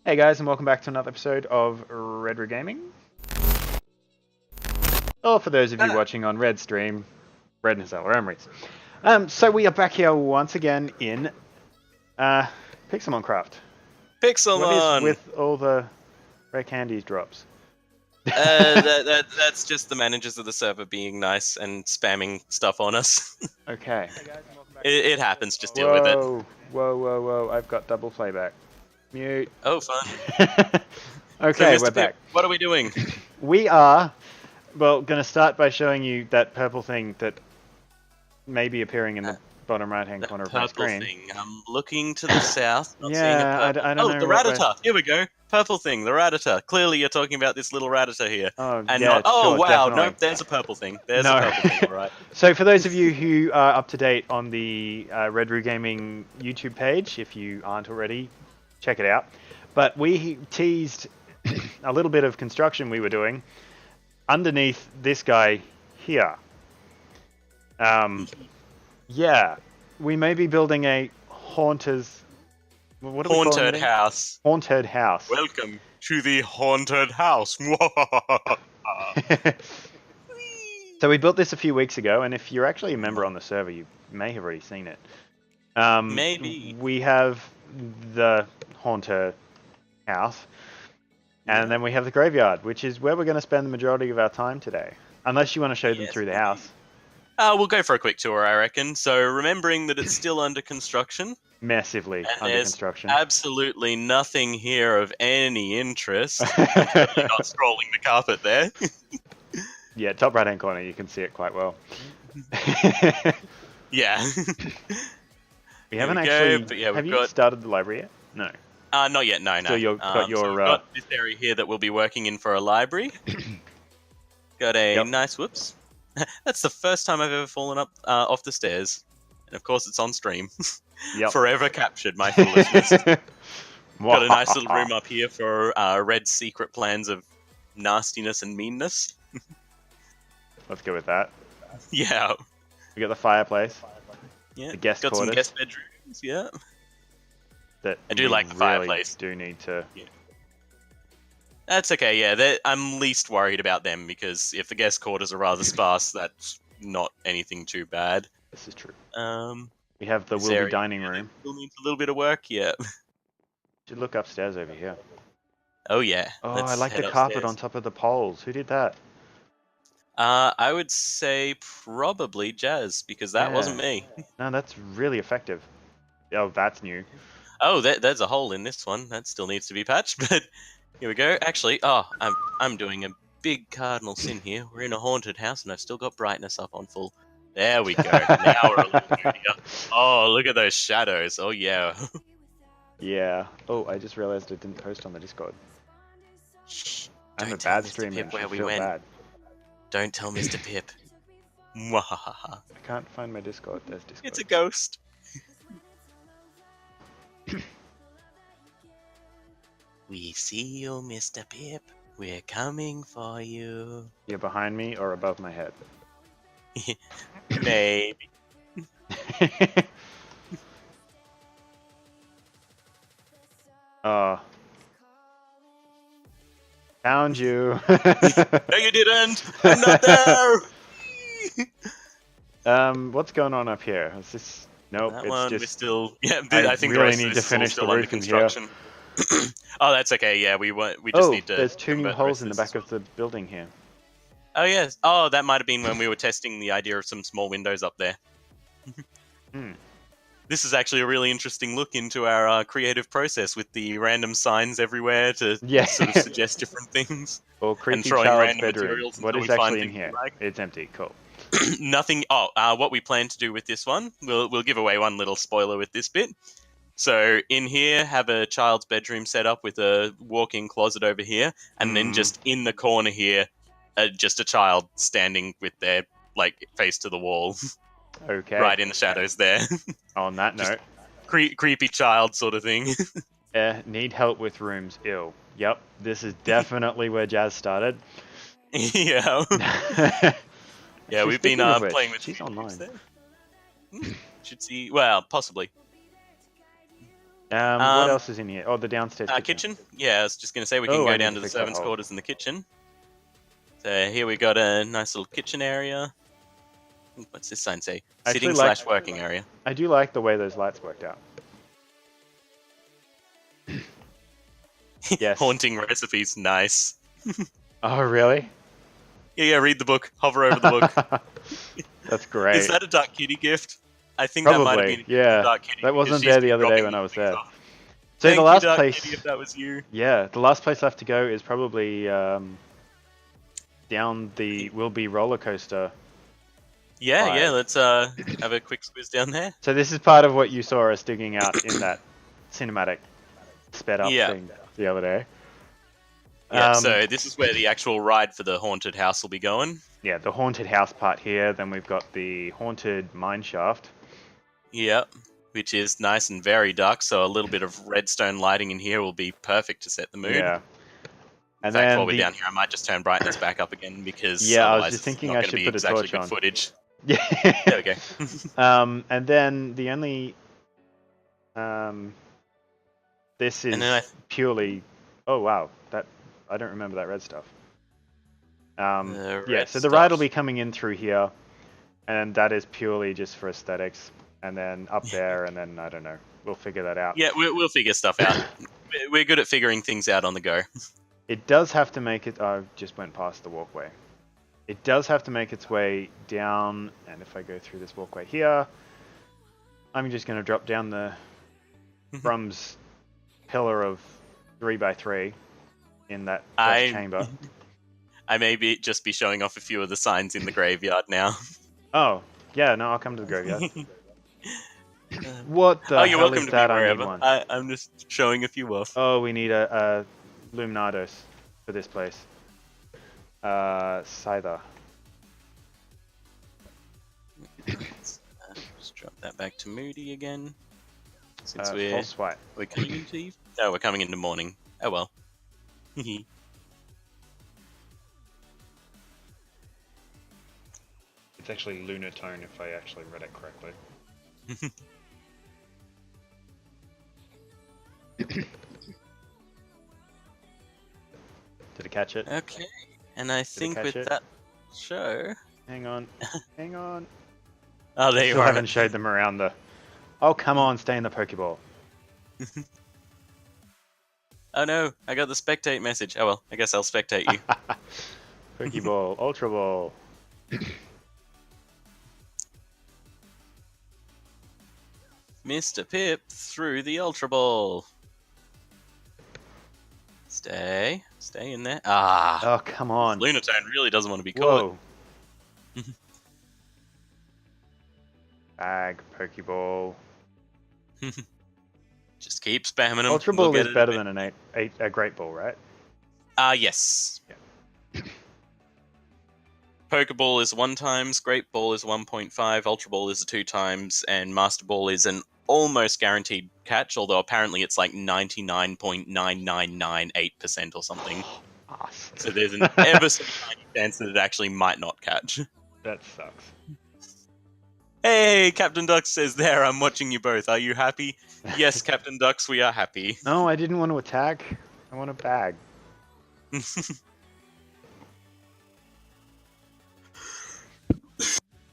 Hey guys, and welcome back to another episode of Red Gaming. Or for those of you watching on Red Stream, Red and Stellar Emeries. So we are back here once again in Pixelmoncraft. What is Pixelmon! with all the rare candies drops? That's just the managers of the server being nice and spamming stuff on us. Okay. It happens, just deal with it. Whoa, I've got double playback. Mute. Oh, fun. Okay, So, we're Mr. Pip, back. what are we doing? We are, well, going to start by showing you that purple thing that may be appearing in the bottom right-hand corner of my screen. Thing. I'm looking to the south, not Yeah, seeing a purple. I don't know the what Rattata! Here we go. Purple thing, the Rattata. Clearly you're talking about this little Rattata here. Oh, and yeah, not, oh sure, wow, definitely. nope, there's a purple thing. There's No. a purple thing, alright. So for those of you who are up to date on the Red Gaming YouTube page, if you aren't already, check it out. But we teased a little bit of construction we were doing underneath this guy here. Yeah, we may be building a haunted house. Haunted house. Welcome to the haunted house. So we built this a few weeks ago, and if you're actually a member on the server, you may have already seen it. Maybe. We have the haunted house, and then we have the graveyard, which is where we're going to spend the majority of our time today. Unless you want to show them through the house. We'll go for a quick tour, I reckon. So remembering that it's still under construction. Massively under construction. Absolutely nothing here of any interest. You're not scrolling the carpet there. Yeah, top right-hand corner, you can see it quite well. Yeah. We haven't actually... have you started the library yet? No. Not yet, no. So you've got your... So we've got this area here that we'll be working in for a library. Got a nice... Whoops. That's the first time I've ever fallen up off the stairs. And of course it's on stream. Yep. Forever captured my foolishness. Got a nice little room up here for Red's secret plans of nastiness and meanness. Let's go with that. Yeah. We got the fireplace. Yeah. The guest got quarters. Some guest bedrooms, yeah. That I do like the fireplace. Do need to... Yeah. That's okay, yeah. I'm least worried about them because if the guest quarters are rather sparse, that's not anything too bad. This is true. We have the will be dining room. Still needs a little bit of work, yeah. Should look upstairs over here. Oh yeah. Oh, I like the carpet on top of the poles. Who did that? I would say probably Jazz because that wasn't me. No, that's really effective. Oh, that's new. Oh, there's a hole in this one. That still needs to be patched, but here we go. Actually, I'm doing a big cardinal sin here. We're in a haunted house and I've still got brightness up on full. There we go. Now we're a little moodier. Oh, look at those shadows. Oh, yeah. Yeah. Oh, I just realized I didn't post on the Discord. Shh. I'm a bad streamer. Where we went. Bad. Don't tell Mr. Pip. I can't find my Discord. There's Discord. It's a ghost. We see you, Mr. Pip. We're coming for you. You're behind me or above my head? Maybe. Oh. Found you. No, you didn't. I'm not there. What's going on up here? Is this... Nope, that it's one, just... we're still... Yeah, I think really the rest need of to this finish is still the under roof in construction. Oh, that's okay. Yeah, we just need to. There's two new holes in the back of the building here. Oh yes. Oh, that might have been when we were testing the idea of some small windows up there. This is actually a really interesting look into our creative process with the random signs everywhere to sort of suggest different things. Or creepy child's bedroom. What is actually in here? It's empty. Cool. Nothing. Oh, what we plan to do with this one, we'll give away one little spoiler with this bit. So in here, have a child's bedroom set up with a walk-in closet over here, and then just in the corner here, just a child standing with their face to the wall. Okay. Right in the shadows there. On that note, creepy child sort of thing. Need help with rooms. Ill. Yep. This is definitely where Jazz started. Yeah. Yeah, we've been playing with. She's online. There. Should see. Well, possibly. What else is in here? Oh, the downstairs kitchen. Kitchen? Yeah, I was just going to say we can Oh, go I need down to to the fix that servants' hole. quarters in the kitchen. So here we got a nice little kitchen area. What's this sign say? I actually Sitting like- slash working area. I do like the way those lights worked out. Yes. Haunting recipes, nice. Oh, really? Yeah, read the book. Hover over the book. That's great. Is that a Dark Kitty gift? I think that might have Probably, been yeah. a Dark Kitty. That because wasn't she's there the been other day dropping when I was things there. off. So Thank the last you, Dark place, Kitty, if that was you. yeah, the last place left to go is probably down the Wilby roller coaster. Yeah, Right. yeah. Let's have a quick squiz down there. So this is part of what you saw us digging out in that cinematic sped up Yeah. thing the other day. Yeah. So this is where the actual ride for the haunted house will be going. Yeah, the haunted house part here. Then we've got the haunted mine shaft. Yep. Which is nice and very dark, so a little bit of redstone lighting in here will be perfect to set the mood. Yeah. In And fact, then while we're down here, I might just turn brightness back up again because Yeah, I was otherwise just thinking it's not I going to should be put a exactly torch good on. footage. Yeah. There we go. And then the only this is And then purely. Oh wow, that I don't remember that red stuff. The Yeah, red so the ride will stuff. be coming in through here, and that is purely just for aesthetics. And then up there, and then I don't know. We'll figure that out. Yeah, we'll figure stuff out. We're good at figuring things out on the go. It does have to make it. I just went past the walkway. It does have to make its way down, and if I go through this walkway here, I'm just going to drop down the Brum's pillar of 3x3 in that first chamber. I may just be showing off a few of the signs in the graveyard now. Oh, yeah, no, I'll come to the graveyard. What the Oh, you're hell welcome is to that? be I need wherever. one. I'm just showing a few off. Oh, we need a Luminados for this place. Scyther. Just drop that back to Moody again. Since False swipe. we're coming into eve. No, we're coming into morning. Oh well. It's actually Lunatone if I actually read it correctly. Did I catch it? Okay, and I think catch with it? that show. Hang on. Hang on. Oh, there you Still are. haven't showed them around the... Oh, come on, stay in the Pokeball. Oh no, I got the spectate message. Oh well, I guess I'll spectate you. Pokeball, Ultra Ball. Mr. Pip threw the Ultra Ball. Stay in there. Ah, Oh, come on. Lunatone really doesn't want to be caught. Whoa. Bag, Pokeball. Just keep spamming them. Ultra Ball is better than a Great Ball, right? Yes. Yeah. Pokeball is 1 times, Great Ball is 1.5, Ultra Ball is 2 times, and Master Ball is an almost guaranteed catch, although apparently it's like 99.9998% or something. Awesome. So there's an ever so tiny chance that it actually might not catch. That sucks. Hey, Captain Ducks says there, I'm watching you both. Are you happy? Yes, Captain Ducks, we are happy. No, I didn't want to attack. I want a bag.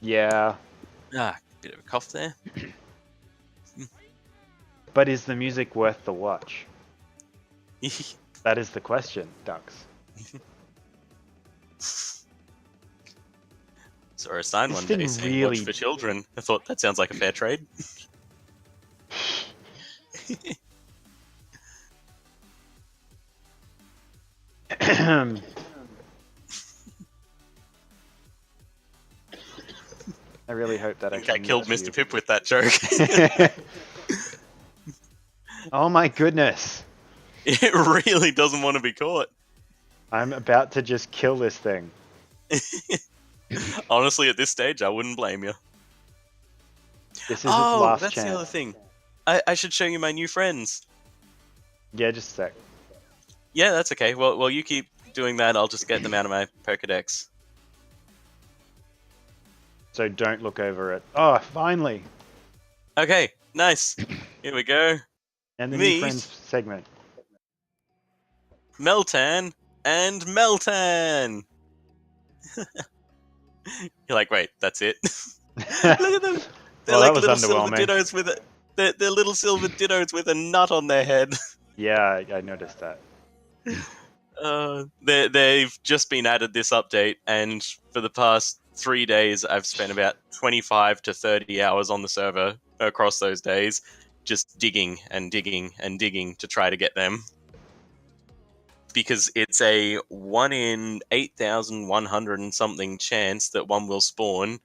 Yeah. Bit of a cough there. But is the music worth the watch? That is the question, Ducks. Saw a sign This one day thing saying really- watch for children. I thought that sounds like a fair trade. I really hope that I think actually I killed moves Mr. you. Pip with that joke. Oh my goodness. It really doesn't want to be caught. I'm about to just kill this thing. Honestly, at this stage, I wouldn't blame you. This is its last that's chance. the other thing. I should show you my new friends. Yeah, just a sec. Yeah, that's okay. Well, you keep doing that. I'll just get them out of my Pokedex. So don't look over it. Oh, finally. Okay, nice. Here we go. And the new Meet friends segment. Meltan and Meltan. You're like, wait, that's it? Look at them. They're Well, that like was little silver underwhelming. dittos with a. They're little silver dittos with a nut on their head. Yeah, I noticed that. They've just been added this update, and for the past 3 days, I've spent about 25 to 30 hours on the server across those days, just digging and digging and digging to try to get them. Because it's a 1 in 8,100 and something chance that one will spawn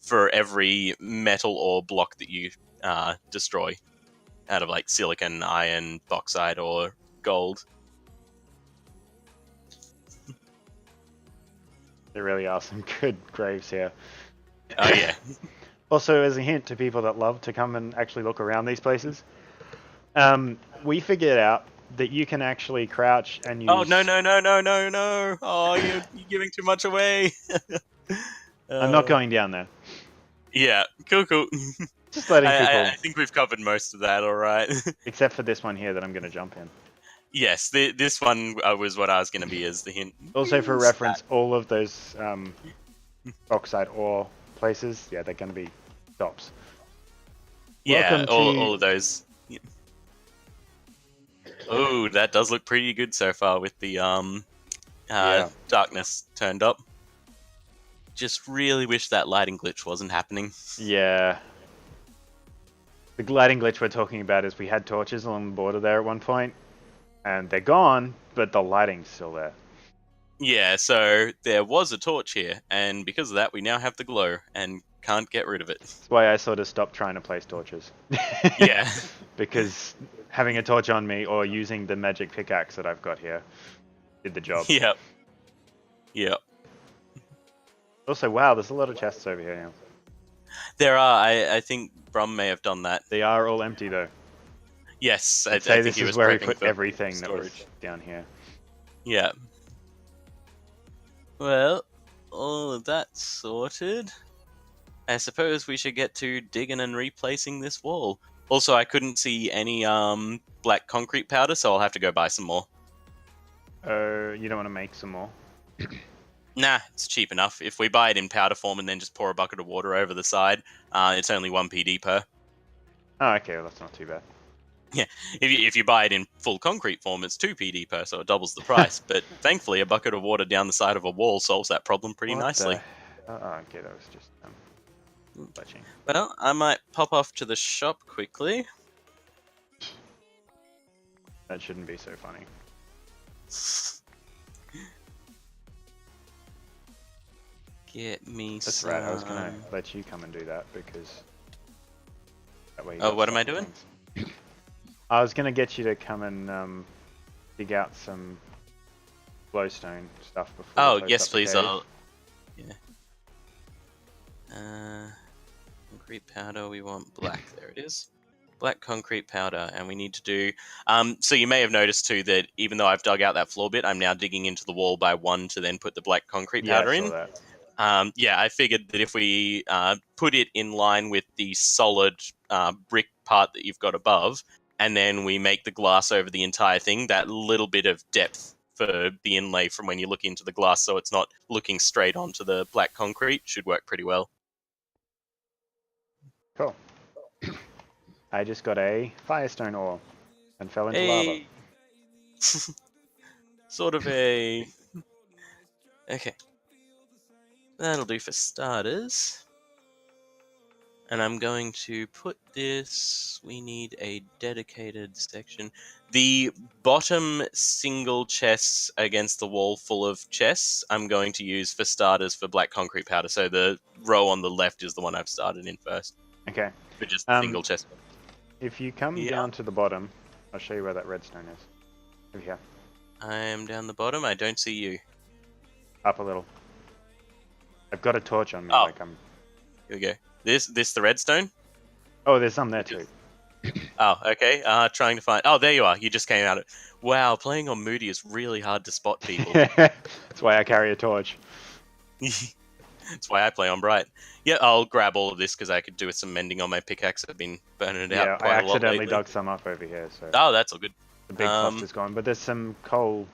for every metal or block that you destroy out of like silicon, iron, bauxite, or gold. There really are some good graves here. Oh yeah. Also, as a hint to people that love to come and actually look around these places, we figured out that you can actually crouch and use... Oh no! Oh, you're giving too much away. I'm not going down there. Yeah, cool. Just letting people... I think we've covered most of that, all right. Except for this one here that I'm going to jump in. Yes, this one was what I was going to be as the hint. Also, for reference, all of those bauxite ore places, yeah, they're going to be tops. Yeah, all of those. Yeah. Oh, that does look pretty good so far with the darkness turned up. Just really wish that lighting glitch wasn't happening. Yeah. The lighting glitch we're talking about is we had torches along the border there at one point, and they're gone, but the lighting's still there. Yeah, so there was a torch here, and because of that, we now have the glow, and can't get rid of it. That's why I sort of stopped trying to place torches. Yeah. Because having a torch on me or using the magic pickaxe that I've got here did the job. Yep. Also, wow, there's a lot of chests over here now. There are. I think Brum may have done that. They are all empty, though. Yes, I think this is where we put everything that was down here. Yeah. Well, all of that sorted. I suppose we should get to digging and replacing this wall. Also, I couldn't see any black concrete powder, so I'll have to go buy some more. You don't want to make some more? Nah, it's cheap enough. If we buy it in powder form and then just pour a bucket of water over the side, it's only 1 PD per. Oh, okay, well, that's not too bad. Yeah, if you buy it in full concrete form, it's 2 PD per, so it doubles the price. But thankfully, a bucket of water down the side of a wall solves that problem pretty nicely. Oh, okay, that was just glitching. Well, I might pop off to the shop quickly. That shouldn't be so funny. Get me That's some... right, I was going to let you come and do that because... That way what am I doing? I was going to get you to come and dig out some glowstone stuff before... Oh, yes please, I'll... Yeah. Concrete powder, we want black, there it is. Black concrete powder, and we need to do... so you may have noticed too that even though I've dug out that floor bit, I'm now digging into the wall by 1 to then put the black concrete powder in. That. Yeah, I figured that if we put it in line with the solid brick part that you've got above, and then we make the glass over the entire thing, that little bit of depth for the inlay from when you look into the glass so it's not looking straight onto the black concrete should work pretty well. Cool. I just got a firestone ore and fell into lava. Sort of a... Okay. That'll do for starters. And I'm going to put this... We need a dedicated section. The bottom single chests against the wall full of chests, I'm going to use for starters for black concrete powder. So the row on the left is the one I've started in first. Okay. For just a single chest. If you come down to the bottom, I'll show you where that redstone is. Over here. I am down the bottom. I don't see you. Up a little. I've got a torch on me. Oh. Like I'm... Here we go. This the redstone? Oh, there's some there too. Oh, okay. Trying to find... Oh, there you are. You just came out of... Wow, playing on Moody is really hard to spot people. That's why I carry a torch. That's why I play on Bright. Yeah, I'll grab all of this because I could do with some mending on my pickaxe. I've been burning it Yeah, out I quite a lot accidentally lately. dug some up over here, so Oh, that's all good. the big cluster's gone. But there's some coal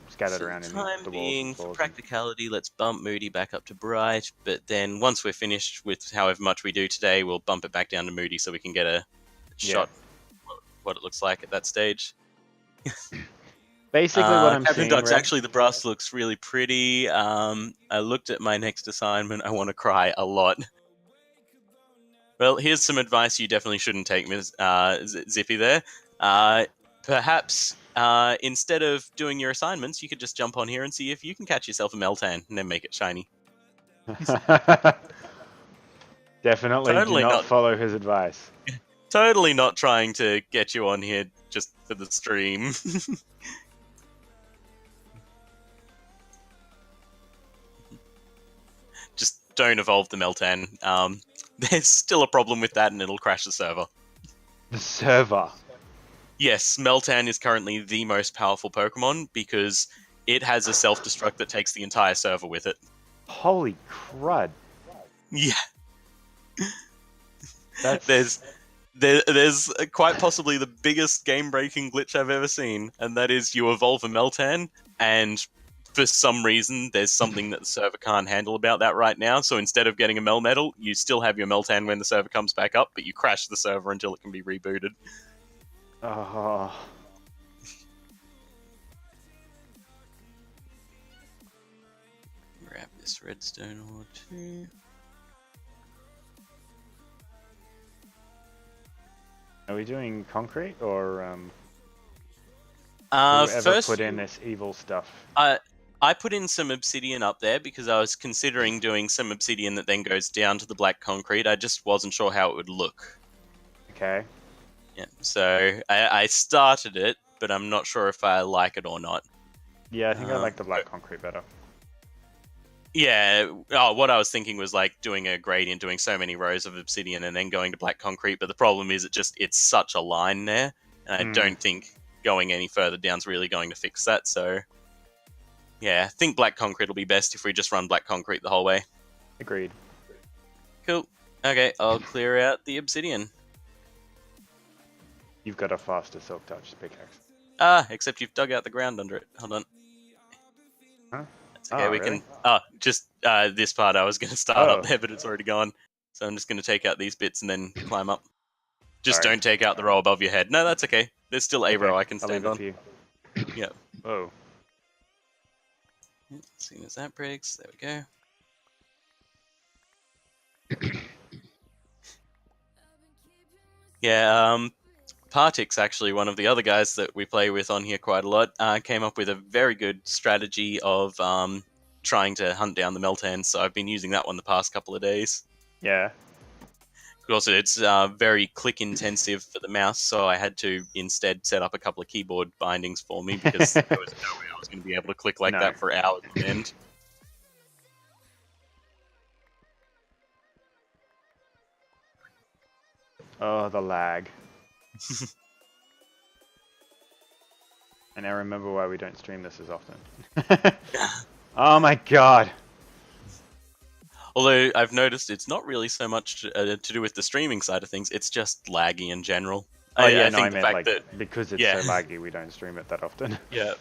scattered For the around in time the walls and being, for floors. practicality, let's bump Moody back up to Bright. But then once we're finished with however much we do today, we'll bump it back down to Moody so we can get a shot what it looks like at that stage. Basically, what I'm Captain seeing, Ducks, Red, actually, the brass looks really pretty. I looked at my next assignment. I want to cry a lot. Well, here's some advice you definitely shouldn't take, Ms. Zippy there. Perhaps instead of doing your assignments, you could just jump on here and see if you can catch yourself a Meltan and then make it shiny. definitely do Totally not not. follow his advice. Totally not trying to get you on here just for the stream. Just don't evolve the Meltan. There's still a problem with that and it'll crash the server. The server. Yes, Meltan is currently the most powerful Pokemon because it has a self-destruct that takes the entire server with it. Holy crud. Yeah. That's... There's quite possibly the biggest game-breaking glitch I've ever seen, and that is you evolve a Meltan, and for some reason there's something that the server can't handle about that right now, so instead of getting a Melmetal, you still have your Meltan when the server comes back up, but you crash the server until it can be rebooted. Oh. Grab this redstone ore too. Are we doing concrete or whoever First, put in this evil stuff? I put in some obsidian up there because I was considering doing some obsidian that then goes down to the black concrete. I just wasn't sure how it would look. Okay. Yeah, so I started it, but I'm not sure if I like it or not. Yeah, I think I like the black concrete better. Yeah, what I was thinking was like doing a gradient, doing so many rows of obsidian and then going to black concrete, but the problem is it's such a line there, and I don't think going any further down is really going to fix that, so yeah, I think black concrete will be best if we just run black concrete the whole way. Agreed. Cool. Okay, I'll clear out the obsidian. You've got a faster silk touch pickaxe. Except you've dug out the ground under it. Hold on. Huh? That's okay, we really? can... just this part I was going to start Oh. up there, but it's already gone. So I'm just going to take out these bits and then climb up. Just Sorry. don't take out the row above your head. No, that's okay. There's still a row I can stand on. You. Yeah. Oh. As soon as that breaks, there we go. Yeah, Partik's actually one of the other guys that we play with on here quite a lot. Came up with a very good strategy of trying to hunt down the Meltans, so I've been using that one the past couple of days. Yeah. Also, it's very click intensive for the mouse, so I had to instead set up a couple of keyboard bindings for me because there was no way I was going to be able to click like that for hours on end. Oh, the lag. I now remember why we don't stream this as often. Oh my god. Although I've noticed it's not really so much to do with the streaming side of things, it's just laggy in general. Oh yeah, I think I meant like that, because it's so laggy we don't stream it that often. Yeah.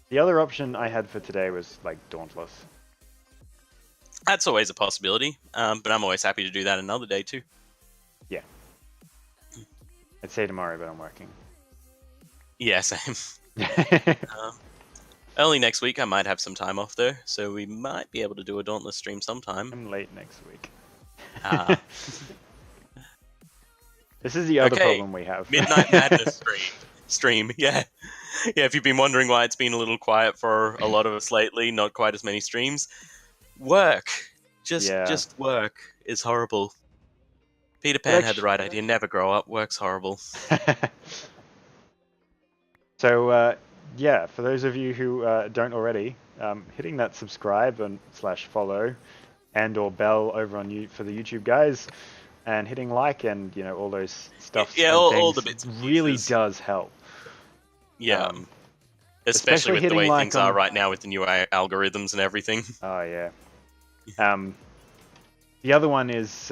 The other option I had for today was like Dauntless. That's always a possibility, but I'm always happy to do that another day too. Yeah. I'd say tomorrow, but I'm working. Yeah, same. Early next week I might have some time off though, so we might be able to do a Dauntless stream sometime. I'm late next week. This is the other problem we have. Midnight Madness stream. Yeah. Yeah, if you've been wondering why it's been a little quiet for a lot of us lately, not quite as many streams. Work. Just work is horrible. Peter Pan had the right idea, never grow up, work's horrible. So, yeah, for those of you who don't already, hitting that subscribe and /follow and or bell over on for the YouTube guys, and hitting like and all those stuff. Yeah, all the bits really does help. Yeah. Especially with the hitting way like things are right now with the new algorithms and everything. Oh yeah. The other one is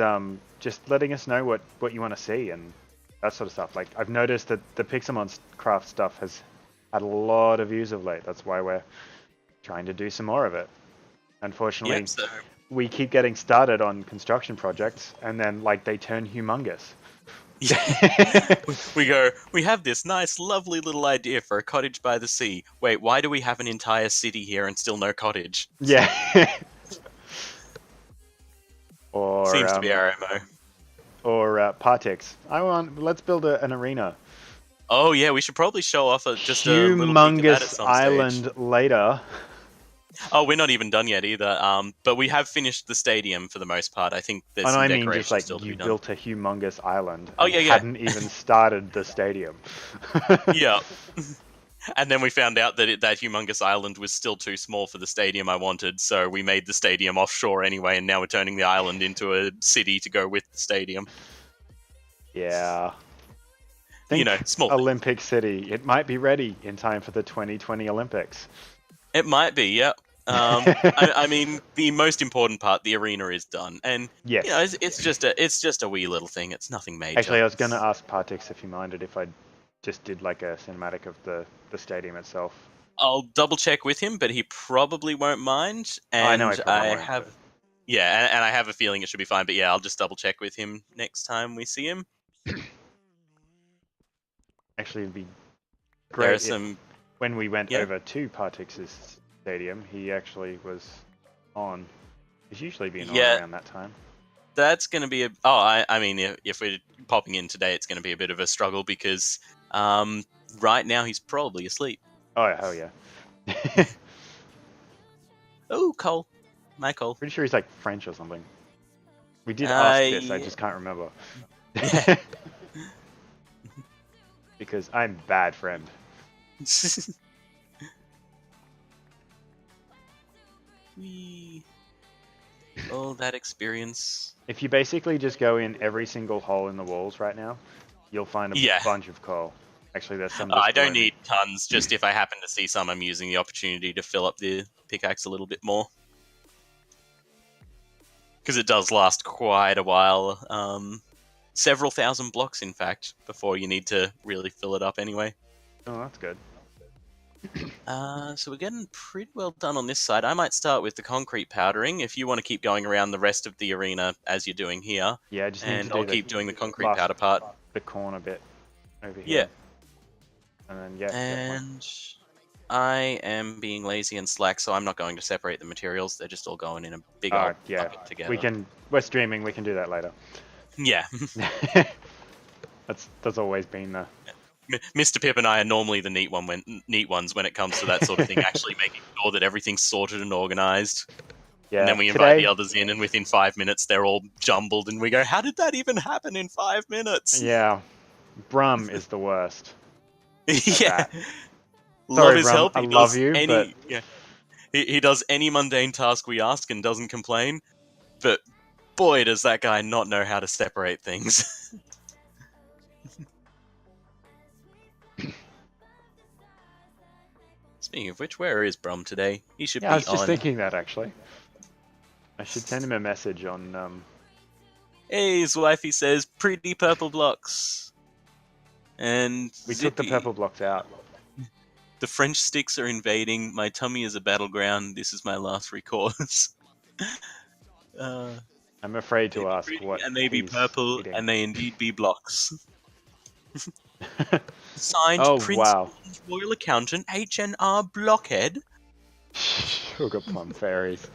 just letting us know what you want to see and that sort of stuff. Like I've noticed that the Pixelmoncraft stuff has had a lot of views of late. That's why we're trying to do some more of it. Unfortunately, Yep, so we keep getting started on construction projects and then like they turn humongous. we have this nice, lovely little idea for a cottage by the sea. Wait, why do we have an entire city here and still no cottage? Yeah. Or Seems to be our MO. Or Partix. Let's build an arena. Oh yeah, we should probably show off just a little peek at that at Humongous some island stage. later. Oh, we're not even done yet either. But we have finished the stadium for the most part. I think there's And some I mean just decoration like still to you be done. built a humongous island Oh and yeah, yeah, hadn't even started the stadium. yeah. And then we found out that that humongous island was still too small for the stadium I wanted, so we made the stadium offshore anyway, and now we're turning the island into a city to go with the stadium. Yeah. Think Small. Olympic City. It might be ready in time for the 2020 Olympics. It might be, yeah. I mean, the most important part, the arena, is done, and Yes. it's just a wee little thing. It's nothing major. Actually, I was going to ask Partix if he minded if I just did like a cinematic of the stadium itself. I'll double check with him, but he probably won't mind. And I know he probably won't, have, but... yeah, and I have a feeling it should be fine. But yeah, I'll just double check with him next time we see him. Actually, it'd be There are great some. when we went over to Partix's stadium, he actually was on. He's usually been on around that time. That's going to be a. Oh, I mean, if we're popping in today, it's going to be a bit of a struggle because right now he's probably asleep. Oh, hell yeah. Oh, Cole. My Cole. Pretty sure he's like French or something. We did ask this, I just can't remember. Yeah. Because I'm bad friend. Oh, that experience. If you basically just go in every single hole in the walls right now, you'll find a bunch of coal. Actually, there's some. I don't need tons. Just if I happen to see some, I'm using the opportunity to fill up the pickaxe a little bit more. Because it does last quite a while. Several thousand blocks, in fact, before you need to really fill it up anyway. Oh, that's good. So we're getting pretty well done on this side. I might start with the concrete powdering if you want to keep going around the rest of the arena as you're doing here. Yeah, I just need to do I'll keep doing the concrete powder part. The corner bit over here. Yeah. And then, And I am being lazy and slack, so I'm not going to separate the materials. They're just all going in a big old bucket together. We're streaming, we can do that later. Yeah. That's always been the... Mr. Pip and I are normally the neat ones when it comes to that sort of thing, actually making sure that everything's sorted and organized. Yeah, and then we invite the others in, and within 5 minutes, they're all jumbled, and we go, how did that even happen in 5 minutes? Yeah. Brum is the worst. Yeah. Love his help. I love you, but... Yeah. He does any mundane task we ask and doesn't complain, but boy, does that guy not know how to separate things. Speaking of which, where is Brum today? He should be on. I was just thinking that, actually. I should send him a message on... Hey, his wifey says, pretty purple blocks. And we took the purple blocks out. The French sticks are invading. My tummy is a battleground. This is my last recourse. I'm afraid to ask what and they be purple, eating. And they indeed be blocks. Signed, Prince Royal Accountant, HNR Blockhead. Sugar plum fairies.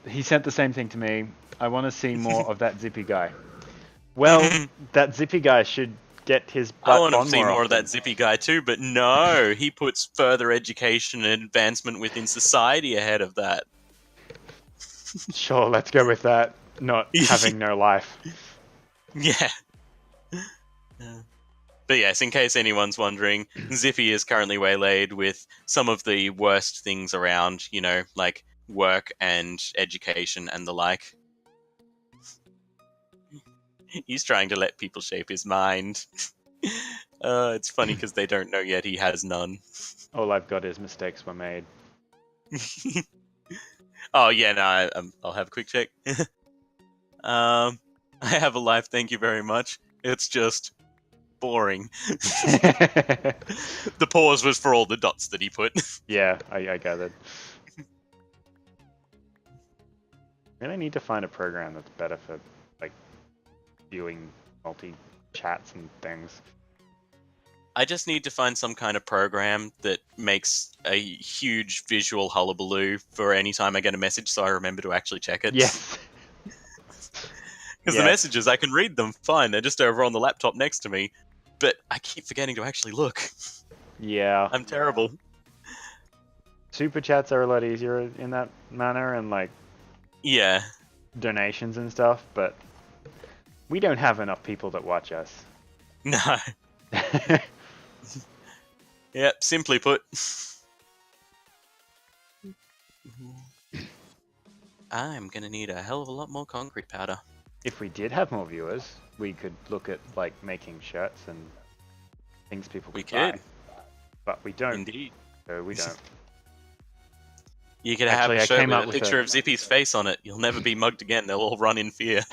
He sent the same thing to me. I want to see more of that zippy guy. Well, that zippy guy should get his butt on more. I want to see more of that zippy guy too, but no, he puts further education and advancement within society ahead of that. Sure, let's go with that. Not having no life. Yeah. But yes, in case anyone's wondering, Zippy is currently waylaid with some of the worst things around, like work and education and the like. He's trying to let people shape his mind. It's funny because they don't know yet he has none. All I've got is mistakes were made. Oh yeah, no, I'll have a quick check. I have a life, thank you very much. It's just boring. The pause was for all the dots that he put. Yeah, I gathered. Really need to find a program that's better for like viewing multi-chats and things. I just need to find some kind of program that makes a huge visual hullabaloo for any time I get a message so I remember to actually check it. Yes. Because the messages, I can read them fine. They're just over on the laptop next to me. But I keep forgetting to actually look. Yeah. I'm terrible. Super chats are a lot easier in that manner, and like Yeah. donations and stuff, but we don't have enough people that watch us. No. Yep, simply put. I'm gonna need a hell of a lot more concrete powder. If we did have more viewers, we could look at like making shirts and things people could buy. But we don't. Indeed. So we don't. You could Actually, have I a shirt came with up a with picture of Zippy's face on it. You'll never be mugged again. They'll all run in fear.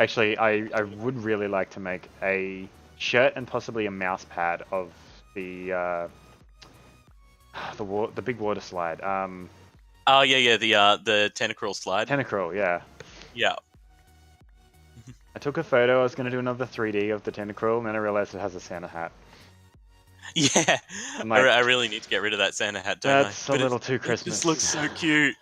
Actually, I would really like to make a shirt and possibly a mouse pad of the big water slide. Oh yeah, the tentacruel slide. Tentacruel, yeah. Yeah. I took a photo. I was going to do another 3D of the Tentacruel, and then I realized it has a Santa hat. Yeah. Like, I really need to get rid of that Santa hat, don't I? That's a little too Christmas. It just looks so cute.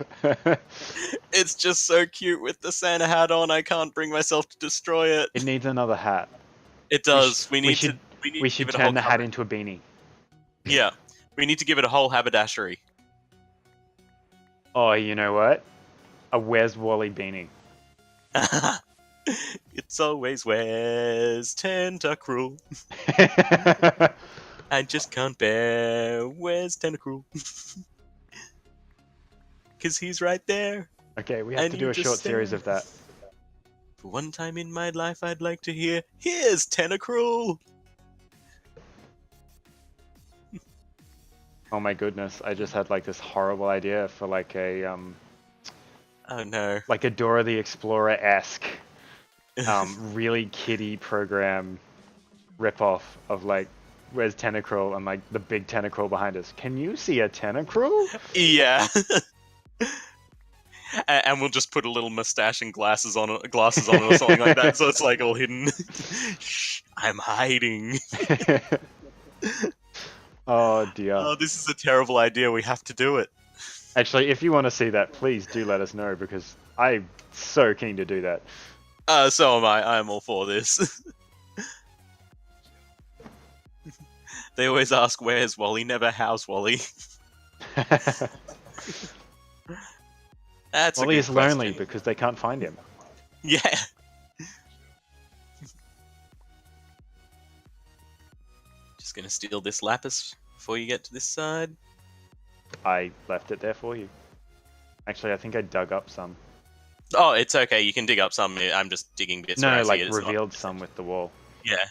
It's just so cute with the Santa hat on. I can't bring myself to destroy it. It needs another hat. It does. We should turn the hat into a beanie. Yeah. We need to give it a whole haberdashery. Oh, you know what? A Where's Wally beanie. It's always Where's Tentacruel. I just can't bear Where's Tentacruel. Cause he's right there. Okay, we have to do a short series of that. For one time in my life, I'd like to hear, here's Tentacruel. Oh my goodness, I just had like this horrible idea for like a Oh no. like a Dora the Explorer-esque really kiddie program ripoff of like Where's Tentacruel and like the big Tentacruel behind us. Can you see a Tentacruel? Yeah. And we'll just put a little mustache and glasses on it or something like that, so it's like all hidden. Shh, I'm hiding. Oh dear. Oh, this is a terrible idea. We have to do it. Actually, if you want to see that, please do let us know, because I'm so keen to do that. So am I. I'm all for this. They always ask, where's Wally? Never, how's Wally? That's Wally a is good lonely question. because they can't find him. Yeah. Just gonna steal this lapis before you get to this side. I left it there for you. Actually, I think I dug up some. Oh, it's okay. You can dig up some. I'm just digging bits. where I No, see like it. It's revealed some with the wall. Yeah.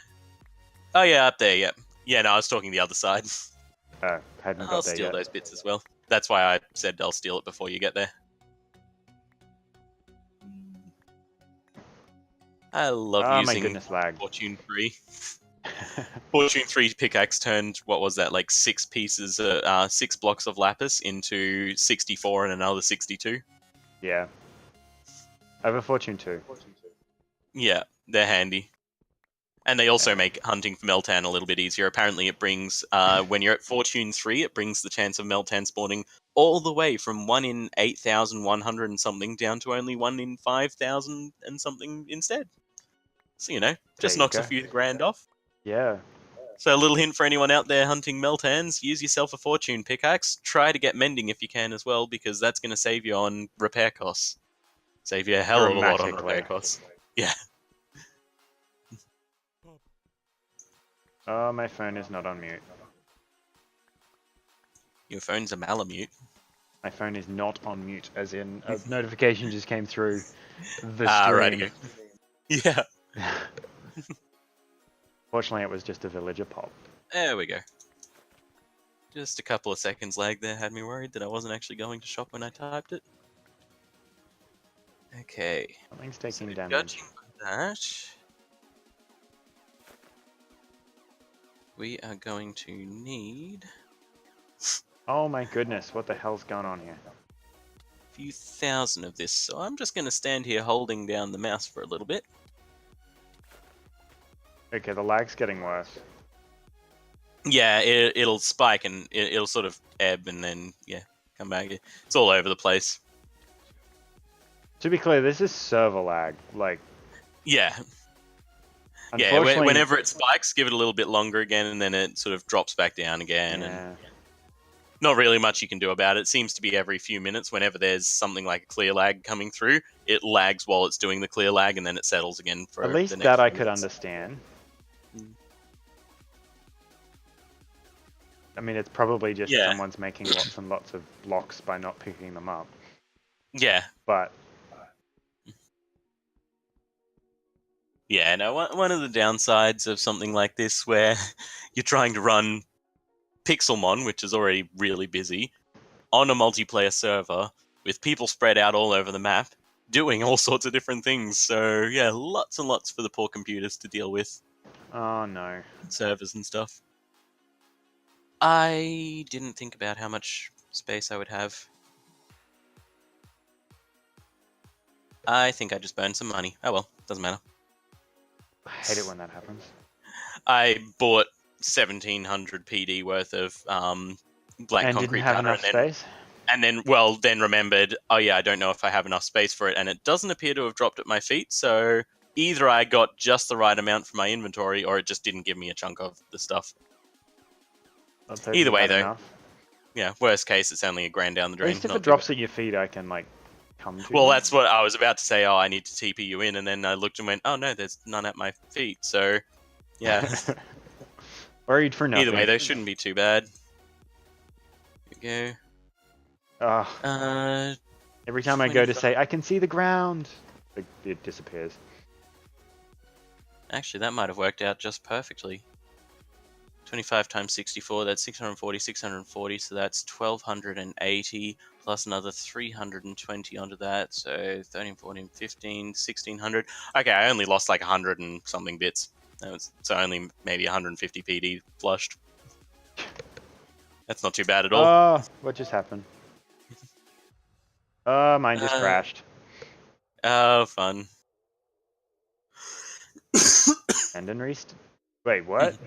Oh yeah, up there. Yeah. Yeah. No, I was talking the other side. Hadn't I'll got there steal yet. those bits as well. That's why I said I'll steal it before you get there. I love Oh my using goodness, lag. Fortune 3. Fortune 3 pickaxe turned, what was that, like 6 pieces, 6 blocks of lapis into 64 and another 62. Yeah. I have a Fortune 2. Yeah, they're handy. And they also make hunting for Meltan a little bit easier. Apparently it brings, when you're at Fortune 3, it brings the chance of Meltan spawning all the way from 1 in 8,100 and something down to only 1 in 5,000 and something instead. So, just knocks a few grand off. Yeah. So a little hint for anyone out there hunting Meltans, use yourself a Fortune pickaxe. Try to get mending if you can as well, because that's going to save you on repair costs. Save you a hell of a lot on repair costs. Yeah. Oh, my phone is not on mute. Your phone's a Malamute. My phone is not on mute, as in a notification just came through the stream. Righty. Yeah. Fortunately, it was just a villager pop. There we go. Just a couple of seconds lag there had me worried that I wasn't actually going to shop when I typed it. Okay. Something's taking So damage. judging by that, we are going to need Oh my goodness, what the hell's going on here? a few thousand of this. So I'm just going to stand here holding down the mouse for a little bit. Okay, the lag's getting worse. Yeah, it'll spike and it'll sort of ebb and then, yeah, come back. It's all over the place. To be clear, this is server lag. Like, Yeah. Yeah, unfortunately, whenever it spikes, give it a little bit longer again, and then it sort of drops back down again. yeah. And not really much you can do about it. It seems to be every few minutes, whenever there's something like a clear lag coming through, it lags while it's doing the clear lag, and then it settles again for At least the next that I few could minutes. understand. I mean, it's probably just Yeah. someone's making lots and lots of blocks by not picking them up. Yeah. But Yeah, no, one of the downsides of something like this where you're trying to run Pixelmon, which is already really busy, on a multiplayer server with people spread out all over the map doing all sorts of different things. So, yeah, lots and lots for the poor computers to deal with, oh no. servers and stuff. I didn't think about how much space I would have. I think I just burned some money. Oh well, doesn't matter. I hate it when that happens. I bought 1,700 PD worth of black And concrete didn't have powder, enough space? and then remembered, oh yeah, I don't know if I have enough space for it, and it doesn't appear to have dropped at my feet. So either I got just the right amount for my inventory, or it just didn't give me a chunk of the stuff. Let's hope Either you've way, had though, enough. yeah, worst case, it's only a grand down the At drain. least if not it too drops bad. at your feet, I can, like, come to Well, you. that's what I was about to say. Oh, I need to TP you in, and then I looked and went, oh no, there's none at my feet. So, yeah. Worried for nothing. Either way, they shouldn't be too bad. Here we Ugh. go. Every time I go to say, I can see the ground, it disappears. Actually, that might have worked out just perfectly. 25 times 64, that's 640, 640, so that's 1,280, plus another 320 onto that, so 13, 14, 15, 1,600. Okay, I only lost like 100 and something bits. So only maybe 150 PD flushed. That's not too bad at all. Oh, what just happened? Oh, mine just crashed. Oh, fun. And then Wait, what?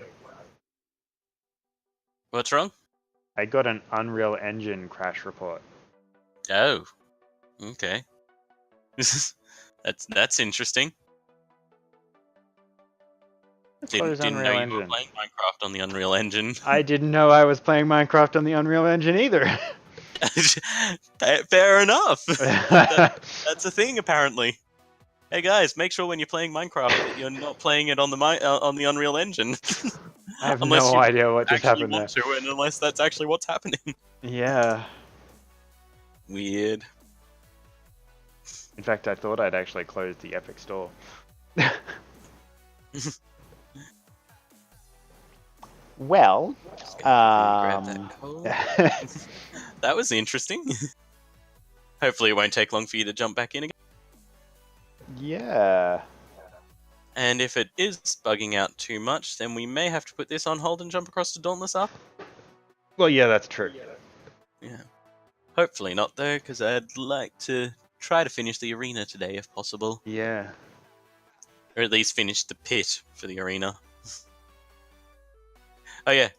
What's wrong? I got an Unreal Engine crash report. Oh, okay. That's interesting. Didn't know Unreal you Engine. were playing Minecraft on the Unreal Engine. I didn't know I was playing Minecraft on the Unreal Engine either. Fair enough. That's a thing, apparently. Hey guys, make sure when you're playing Minecraft that you're not playing it on the Unreal Engine. I have Unless no you idea what just actually happened there. want to, and unless that's actually what's happening. Yeah. Weird. In fact, I thought I'd actually closed the Epic Store. Well, Grab that coal. That was interesting. Hopefully it won't take long for you to jump back in again. yeah. And if it is bugging out too much, then we may have to put this on hold and jump across to Dauntless up. Well, yeah, that's true. Yeah. Hopefully not, though, because I'd like to try to finish the arena today, if possible. Yeah. Or at least finish the pit for the arena. Oh, yeah.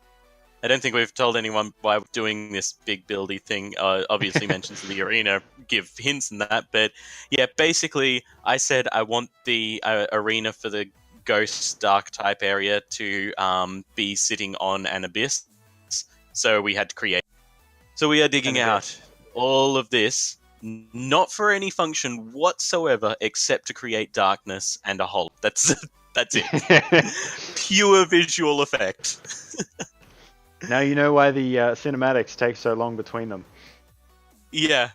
I don't think we've told anyone why we're doing this big buildy thing. Obviously mentions the arena, give hints and that, but yeah, basically I said I want the arena for the ghost dark type area to be sitting on an abyss, so we had to create. So we are digging out all of this, not for any function whatsoever, except to create darkness and a hole. That's it. Pure visual effect. Now you know why the cinematics take so long between them. Yeah,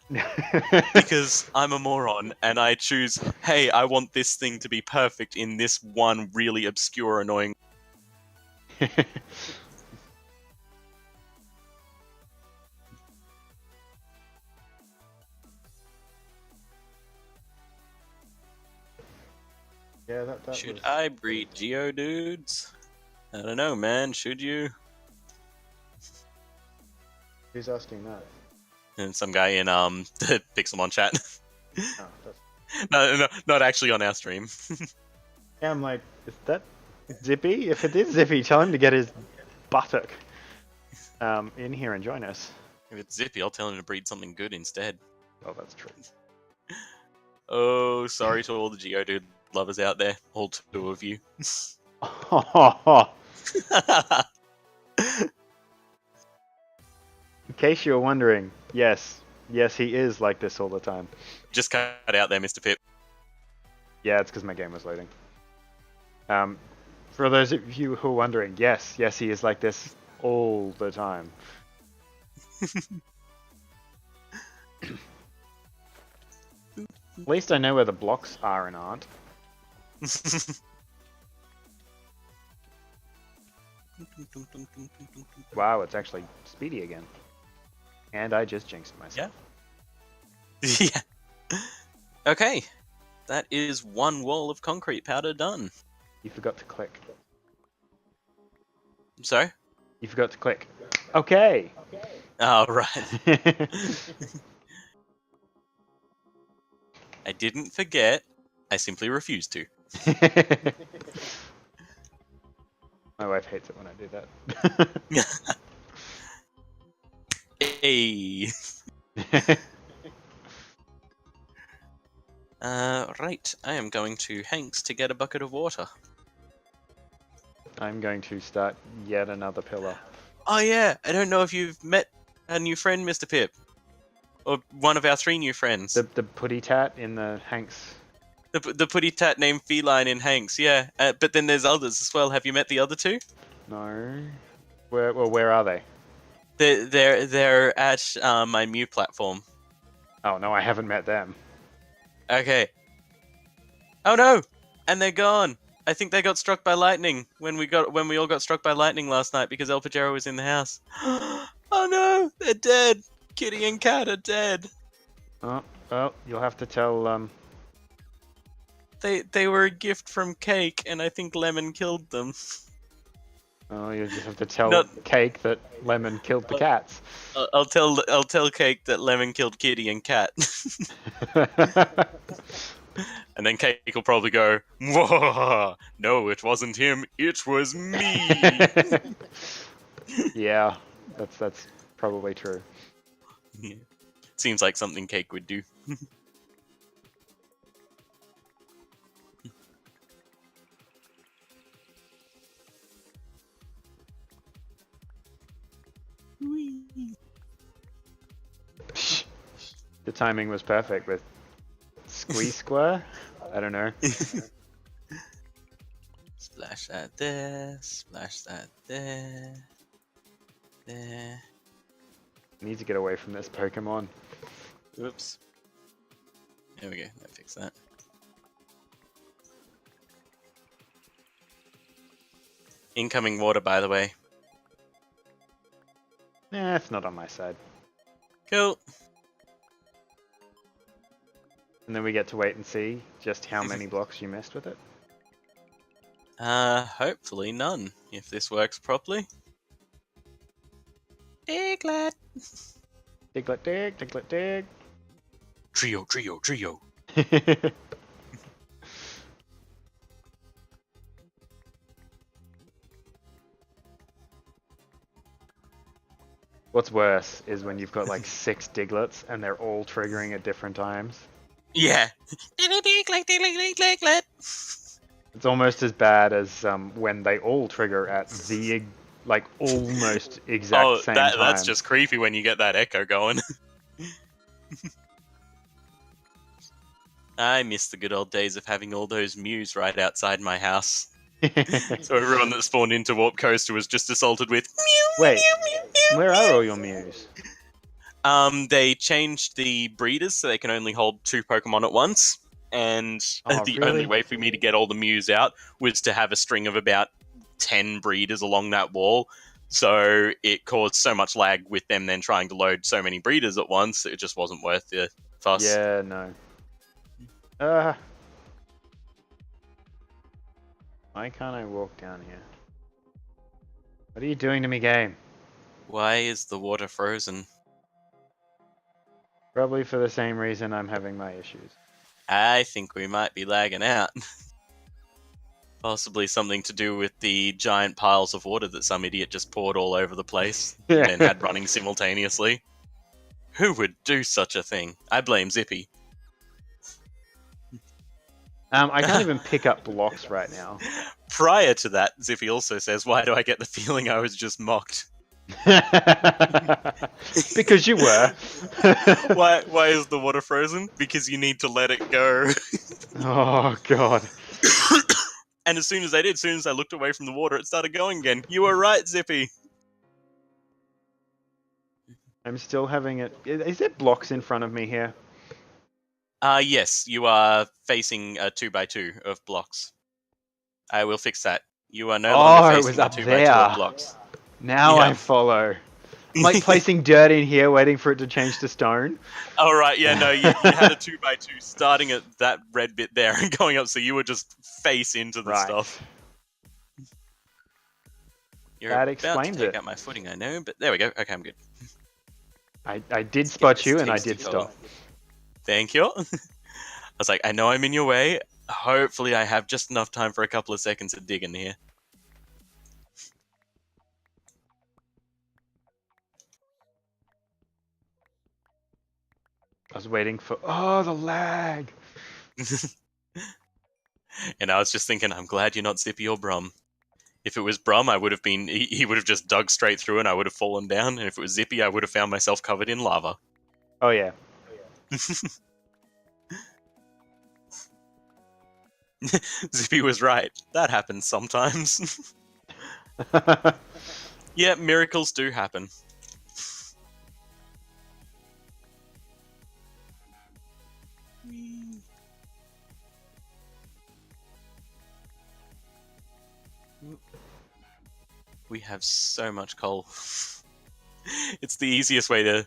because I'm a moron and I choose, hey, I want this thing to be perfect in this one really obscure, annoying. Yeah, that Should was... I breed Geodudes? I don't know, man. Should you? Who's asking that? And some guy in the Pixelmon chat. Oh, that's... No, not actually on our stream. Yeah, I'm like, is that Zippy? If it is Zippy, tell him to get his buttock in here and join us. If it's Zippy, I'll tell him to breed something good instead. Oh, that's true. Oh, sorry to all the Geodude lovers out there. All 2 of you. In case you were wondering, yes, he is like this all the time. Just cut out there, Mr. Pip. Yeah, it's because my game was loading. For those of you who are wondering, yes, he is like this all the time. At least I know where the blocks are and aren't. Wow, it's actually speedy again. And I just jinxed myself. Yeah. Okay. That is 1 wall of concrete powder done. You forgot to click. Sorry? You forgot to click. Okay. Oh, right. I didn't forget. I simply refused to. My wife hates it when I do that. Hey. Right. I am going to Hank's to get a bucket of water. I'm going to start yet another pillar. Oh yeah, I don't know if you've met a new friend, Mr. Pip. Or one of our 3 new friends. The putty tat in the Hanks. The putty tat named Feline in Hanks, yeah. But then there's others as well. Have you met the other 2? No. Where are they? They're at my Mew platform. Oh no, I haven't met them. Okay. Oh no! And they're gone. I think they got struck by lightning when we all got struck by lightning last night because El Pajero was in the house. Oh no! They're dead! Kitty and Cat are dead. Oh, well, you'll have to tell They were a gift from Cake, and I think Lemon killed them. Oh, you just have to tell Cake that Lemon killed the cats. I'll tell Cake that Lemon killed Kitty and Cat. And then Cake will probably go, "Whoa, no, it wasn't him, it was me." Yeah, that's probably true. Yeah. Seems like something Cake would do. The timing was perfect with Squeeze Square. I don't know. Splash that there, splash that there, there. I need to get away from this Pokemon. Oops. There we go, that fixed that. Incoming water, by the way. Nah, it's not on my side. Cool. And then we get to wait and see just how many blocks you missed with it. Hopefully none, if this works properly. Diglett! Diglett dig, Diglett dig. Trio, trio, trio. What's worse is when you've got like 6 Diglets and they're all triggering at different times. Yeah. Diglett. It's almost as bad as when they all trigger at the like almost exact same time. That's just creepy when you get that echo going. I miss the good old days of having all those Mews right outside my house. So everyone that spawned into Warp Coaster was just assaulted with mew. Wait, mew, mew, mew, where mew. are all your Mews? They changed the breeders so they can only hold 2 Pokemon at once. And the really? only way for me to get all the Mews out was to have a string of about 10 breeders along that wall. So it caused so much lag with them then trying to load so many breeders at once. It just wasn't worth the fuss. Yeah, no. Why can't I walk down here? What are you doing to me, game? Why is the water frozen? Probably for the same reason I'm having my issues. I think we might be lagging out. Possibly something to do with the giant piles of water that some idiot just poured all over the place and then had running simultaneously. Who would do such a thing? I blame Zippy. I can't even pick up blocks right now. Prior to that, Zippy also says, why do I get the feeling I was just mocked? Because you were. Why is the water frozen? Because you need to let it go. Oh, God. And as soon as I did, as soon as I looked away from the water, it started going again. You were right, Zippy. I'm still having it. Is there blocks in front of me here? Yes, you are facing a 2x2 of blocks. I will fix that. You are no longer facing a 2x2 of blocks. Now I follow. I'm like placing dirt in here, waiting for it to change to stone. Oh, right, yeah, no, you had a 2x2 starting at that red bit there and going up, so you were just face into the stuff. You're that about to take it. out my footing, I know, but there we go. Okay, I'm good. I did spot you, and I did stop. Thank you. I was like, I know I'm in your way. Hopefully I have just enough time for a couple of seconds to dig in here. I was waiting for... Oh, the lag! And I was just thinking, I'm glad you're not Zippy or Brum. If it was Brum, I would have been... He would have just dug straight through and I would have fallen down. And if it was Zippy, I would have found myself covered in lava. Oh, yeah. Zippy was right. That happens sometimes. Yeah, miracles do happen. We have so much coal. It's the easiest way to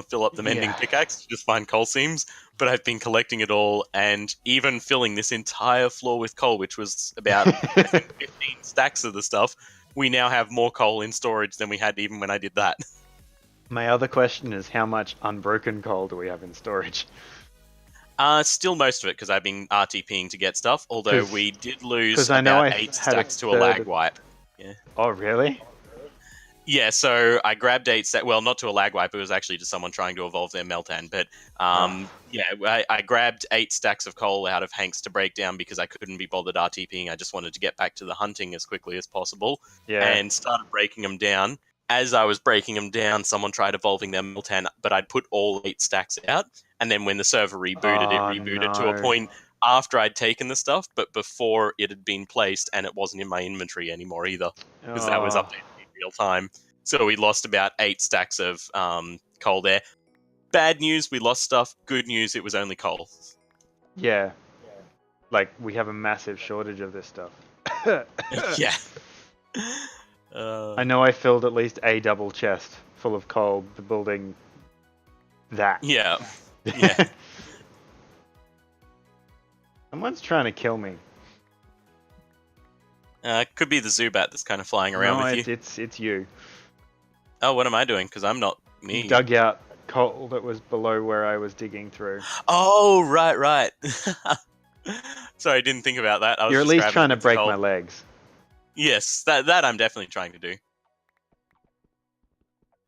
fill up the mending pickaxe, to just find coal seams, but I've been collecting it all, and even filling this entire floor with coal, which was about I think 15 stacks of the stuff, we now have more coal in storage than we had even when I did that. My other question is, how much unbroken coal do we have in storage? Still most of it, because I've been RTPing to get stuff, although we did lose about 8 stacks to a lag wipe. Yeah. Oh, really? Yeah, so I grabbed 8 stacks. Well, not to a lag wipe. It was actually just someone trying to evolve their Meltan. But yeah, I grabbed 8 stacks of coal out of Hank's to break down because I couldn't be bothered RTPing. I just wanted to get back to the hunting as quickly as possible. Yeah. And started breaking them down. As I was breaking them down, someone tried evolving their Meltan, but I'd put all 8 stacks out. And then when the server rebooted, it rebooted to a point after I'd taken the stuff, but before it had been placed, and it wasn't in my inventory anymore either, because that was updated in real time. So we lost about 8 stacks of coal there. Bad news, we lost stuff. Good news, it was only coal. Yeah. Like, we have a massive shortage of this stuff. Yeah. I know I filled at least a double chest full of coal building that. Yeah. Yeah. Someone's trying to kill me. Could be the Zubat that's kind of flying around with you. It's you. Oh, what am I doing? Because I'm not me. You dug out coal that was below where I was digging through. Oh, right. Sorry, I didn't think about that. You're at least trying to break my legs. Yes, that I'm definitely trying to do.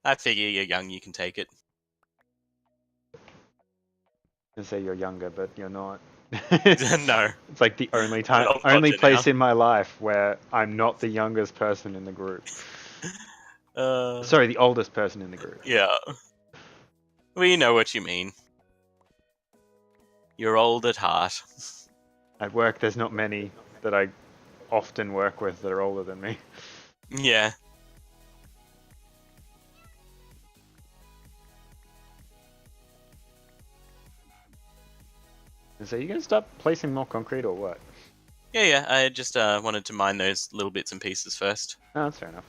I figure you're young, you can take it. I say you're younger, but you're not. No. It's like the only place in my life where I'm not the youngest person in the group. Sorry, the oldest person in the group. Yeah. We know what you mean. You're old at heart. At work, there's not many that I often work with that are older than me. Yeah. So you gonna stop placing more concrete or what? Yeah. I just wanted to mine those little bits and pieces first. Oh, that's fair enough.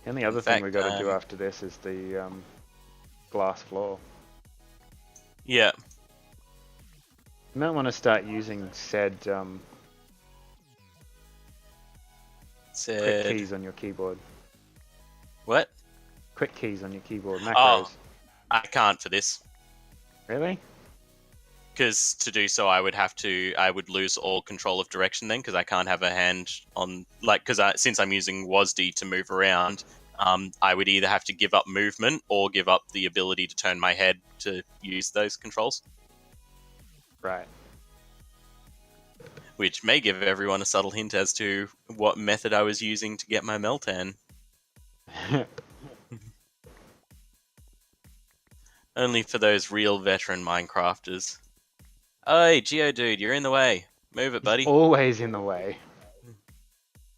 The only In other thing we fact, got to do after this is the glass floor. yeah. You might want to start using said quick Said keys on your keyboard. what? Quick keys on your keyboard, Oh, macros. I can't for this. Really? Because to do so, I would lose all control of direction then, because I can't have a hand on, like, since I'm using WASD to move around, I would either have to give up movement or give up the ability to turn my head to use those controls, Right. which may give everyone a subtle hint as to what method I was using to get my Meltan. Only for those real veteran Minecrafters. Oi, Geodude, you're in the way. Move it, buddy. Always in the way.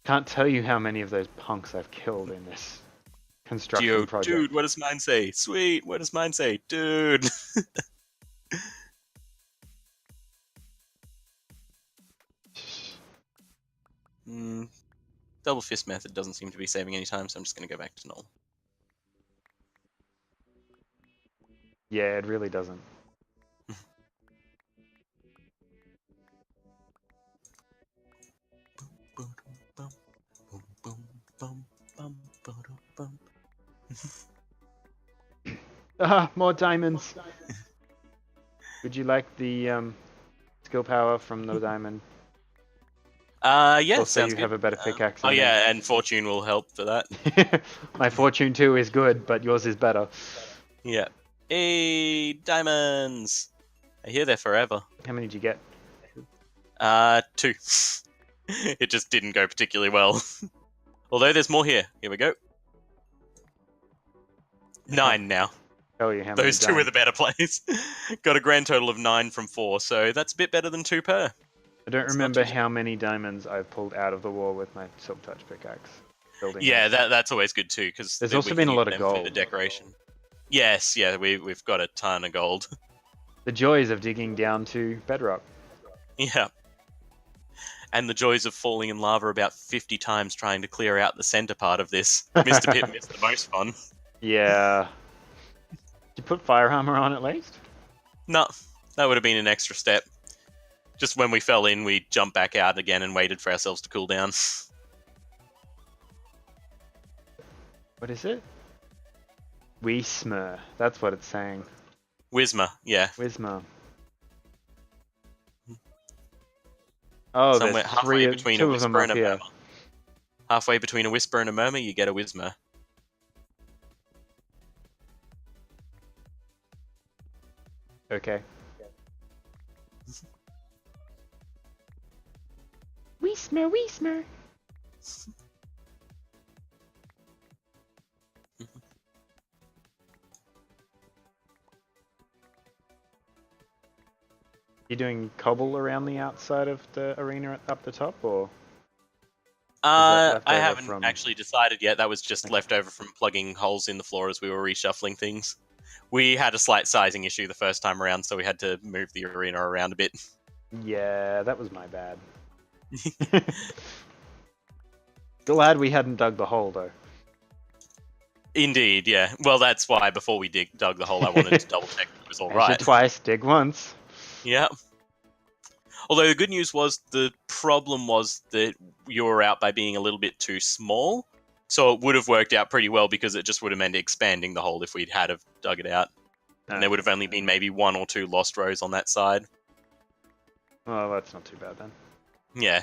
Can't tell you how many of those punks I've killed in this construction project. Dude, what does mine say? Sweet, what does mine say? Dude. Double fist method doesn't seem to be saving any time, so I'm just going to go back to normal. Yeah, it really doesn't. Ah, more diamonds. Would you like the skill power from the diamond? Yeah, Also, sounds you good. have a better pickaxe. Oh yeah, and fortune will help for that. My fortune too is good, but yours is better. Yeah. Hey, diamonds! I hear they're forever. How many did you get? 2. It just didn't go particularly well. Although there's more here. Here we go. 9 now. Tell you how many. Those 2 are the better plays. Got a grand total of 9 from 4, so that's a bit better than 2 per. I don't remember how many diamonds I've pulled out of the wall with my silk touch pickaxe. Yeah, that's always good too, because there's also been a lot of for gold. the decoration. Yes, yeah, we've got a ton of gold. The joys of digging down to bedrock. Yeah. And the joys of falling in lava about 50 times trying to clear out the center part of this. MrPip missed the most fun. Yeah. Did you put fire armor on at least? No, that would have been an extra step. Just when we fell in, we jumped back out again and waited for ourselves to cool down. What is it? Wismer. That's what it's saying. Wisma, yeah. Wismer. Oh, somewhere there's halfway between a whisper and a here. murmur. Halfway between a whisper and a murmur, you get a Wisma. Okay. Wismer, Wismer. You doing cobble around the outside of the arena up the top, or? I haven't actually decided yet. That was just left over from plugging holes in the floor as we were reshuffling things. We had a slight sizing issue the first time around, so we had to move the arena around a bit. Yeah, that was my bad. Glad we hadn't dug the hole, though. Indeed, yeah. Well, that's why before we dug the hole, I wanted to double check it was all right. Twice, dig once. Yeah. Although the good news was the problem was that you were out by being a little bit too small. So it would have worked out pretty well because it just would have meant expanding the hole if we'd had have dug it out. And there would have only been maybe 1 or 2 lost rows on that side. Oh, that's not too bad then. Yeah.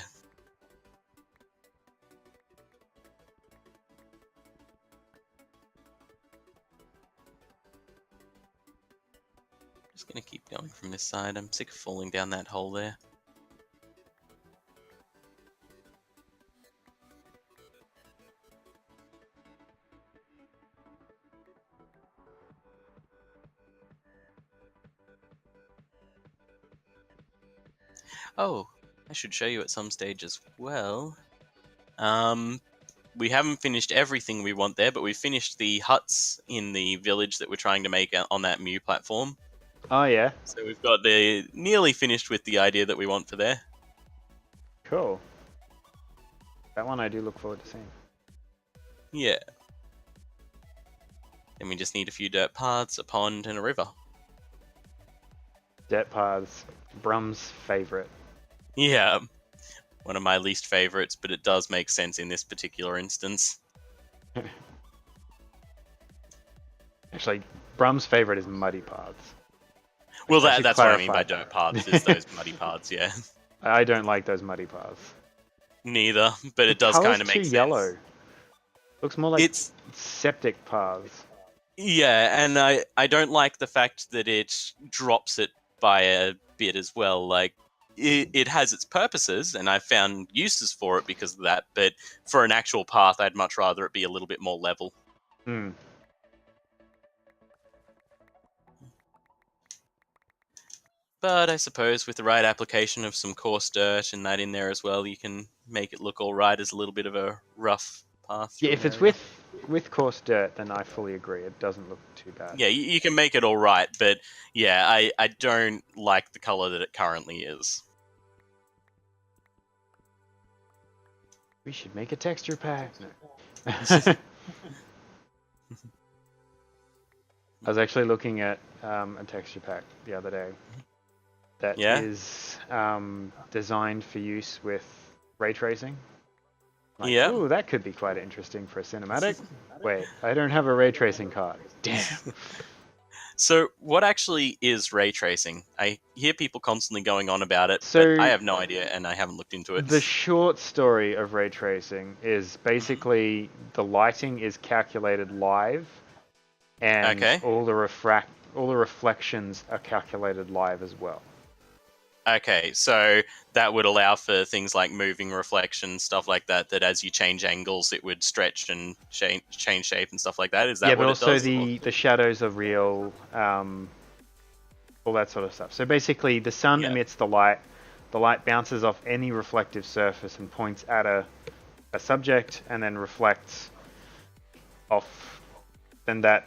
Just gonna keep going from this side. I'm sick of falling down that hole there. Oh, I should show you at some stage as well. We haven't finished everything we want there, but we finished the huts in the village that we're trying to make on that Mew platform. Oh yeah, So we've got the nearly finished with the idea that we want for there. cool. That one I do look forward to seeing. Yeah. Then we just need a few dirt paths, a pond, and a river. Dirt paths, Brum's favorite. Yeah. One of my least favorites, but it does make sense in this particular instance. Actually, Brum's favorite is muddy paths. Well, I should that's what I mean by clarify dirt paths, is those muddy paths, yeah. I don't like those muddy paths. Neither, but The it does color's kind of too make sense. yellow. Looks more like It's septic paths. Yeah, and I don't like the fact that it drops it by a bit as well. Like it has its purposes, and I've found uses for it because of that. But for an actual path, I'd much rather it be a little bit more level. Hmm. But I suppose with the right application of some coarse dirt and that in there as well, you can make it look all right as a little bit of a rough path Yeah, through if an it's area. with coarse dirt, then I fully agree. It doesn't look too bad. Yeah, you can make it all right, but yeah, I don't like the color that it currently is. We should make a texture pack. No. I was actually looking at a texture pack the other day that Yeah? is designed for use with ray tracing. Like, Yeah. ooh, that could be quite interesting for a cinematic. Wait, I don't have a ray tracing card. Damn. So, what actually is ray tracing? I hear people constantly going on about it, but So I have no idea and I haven't looked into it. the short story of ray tracing is basically the lighting is calculated live, and Okay. all the reflections are calculated live as well. Okay, so that would allow for things like moving reflections, stuff like that, that as you change angles, it would stretch and change shape and stuff like that. Is Yeah, that but what it also does? Or- the shadows are real, all that sort of stuff. So basically, the sun Yeah. emits the light. The light bounces off any reflective surface and points at a subject, and then reflects off. Then that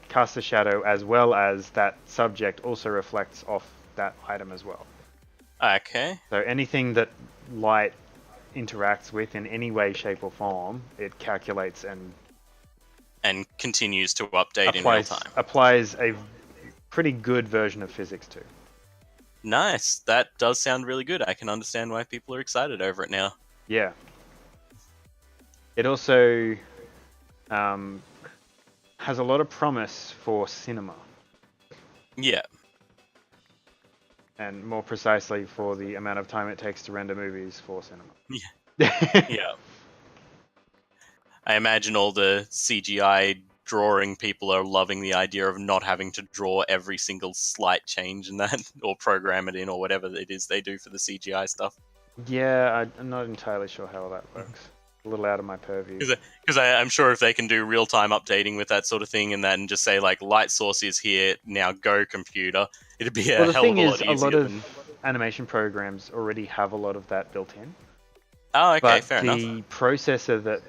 casts a shadow, as well as that subject also reflects off that item as well. Okay. So anything that light interacts with in any way, shape, or form, it calculates and And continues to update in real time. applies a pretty good version of physics to. Nice. That does sound really good. I can understand why people are excited over it now. Yeah. It also has a lot of promise for cinema, Yeah. and more precisely for the amount of time it takes to render movies for cinema. Yeah. Yeah. I imagine all the CGI drawing people are loving the idea of not having to draw every single slight change in that, or program it in, or whatever it is they do for the CGI stuff. Yeah, I'm not entirely sure how that works. A little out of my purview. Because I'm sure if they can do real time updating with that sort of thing, and then just say like light source is here now, go computer, it'd be a Well, the hell thing of a is, lot a easier lot of than. animation programs already have a lot of that built in. Oh, okay, But fair enough. the processor that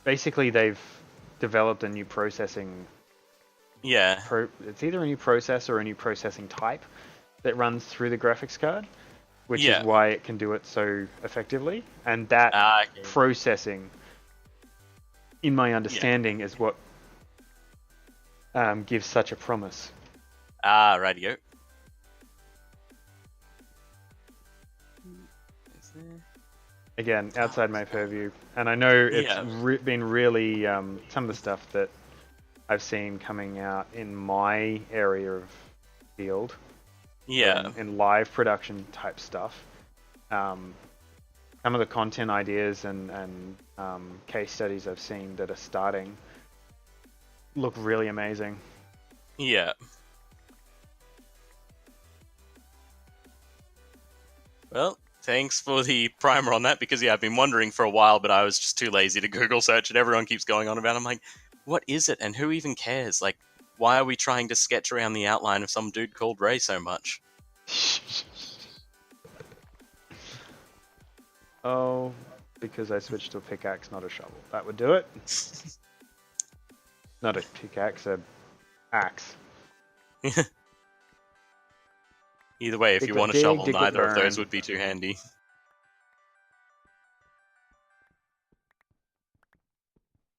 basically they've developed a new processing. Yeah. It's either a new processor or a new processing type that runs through the graphics card, which Yeah. is why it can do it so effectively. And that Okay. processing, in my understanding, is what gives such a promise. Radio. Again, outside my purview, and I know it's Yeah. been really some of the stuff that I've seen coming out in my area of field, Yeah. in live production type stuff. Some of the content ideas and case studies I've seen that are starting look really amazing. Yeah. Well, thanks for the primer on that, because yeah, I've been wondering for a while, but I was just too lazy to Google search it. Everyone keeps going on about it. I'm like, what is it and who even cares? Like, why are we trying to sketch around the outline of some dude called Ray so much? Oh, because I switched to a pickaxe, not a shovel. That would do it. Not a pickaxe, a axe. Either way, if you Diglet want a dig, shovel, diglet neither of those burn. would be too handy.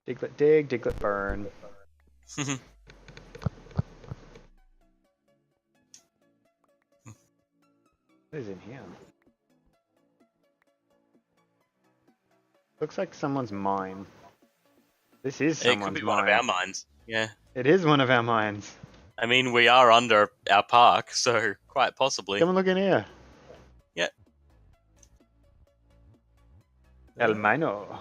Diglet dig, diglet burn. What is in here? Looks like someone's mine. This is It could someone's be one of mine. our mines. Yeah. It is one of our mines. I mean, we are under our park, so quite possibly. Come and look in here. Yeah. El Mino.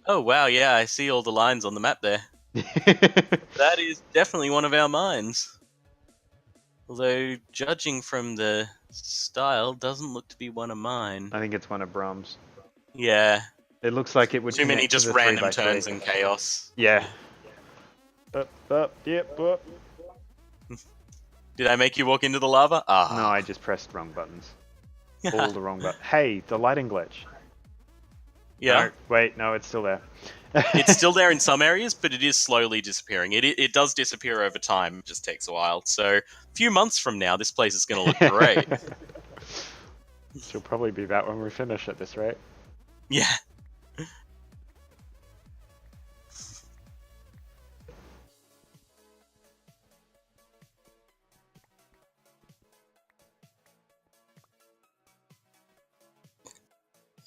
Oh, wow, yeah, I see all the lines on the map there. That is definitely one of our mines. Although, judging from the style, doesn't look to be one of mine. I think it's one of Brum's. Yeah. It looks like it would Too many connect to just the random 3x3. turns and chaos. Yeah. Up, yep, up. Did I make you walk into the lava? Ah. No, I just pressed wrong buttons. All the wrong buttons. Hey, the lighting glitch. Yeah. No, wait, no, it's still there. It's still there in some areas, but it is slowly disappearing. It does disappear over time. It just takes a while. So, a few months from now, this place is going to look great. She'll probably be that when we finish at this rate. Yeah.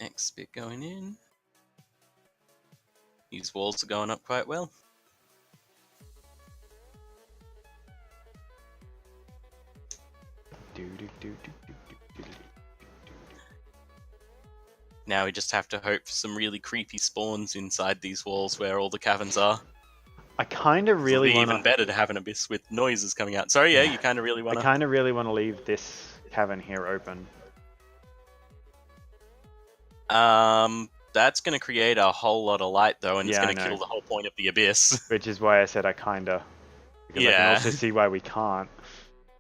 Next bit going in. These walls are going up quite well. Now we just have to hope for some really creepy spawns inside these walls where all the caverns are. I kind of really It'll be want even better to have an abyss with noises coming out. Sorry, yeah, you kind of really want I to... kind of really want to leave this cavern here open. That's going to create a whole lot of light, though, and Yeah, it's I going to know. kill the whole point of the abyss. Which is why I said I kinda. Because I Yeah. can also see why we can't.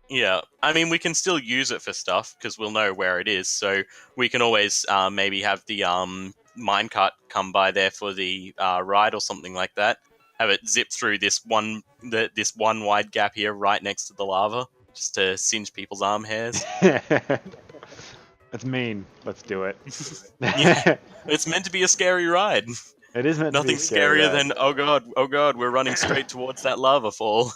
Yeah, I mean, we can still use it for stuff, because we'll know where it is, so we can always maybe have the minecart come by there for the ride or something like that. Have it zip through this one wide gap here right next to the lava, just to singe people's arm hairs. That's mean. Let's do it. Yeah, it's meant to be a scary ride. It is meant Nothing to be scary scarier ride. than, oh god, we're running straight towards that lava fall.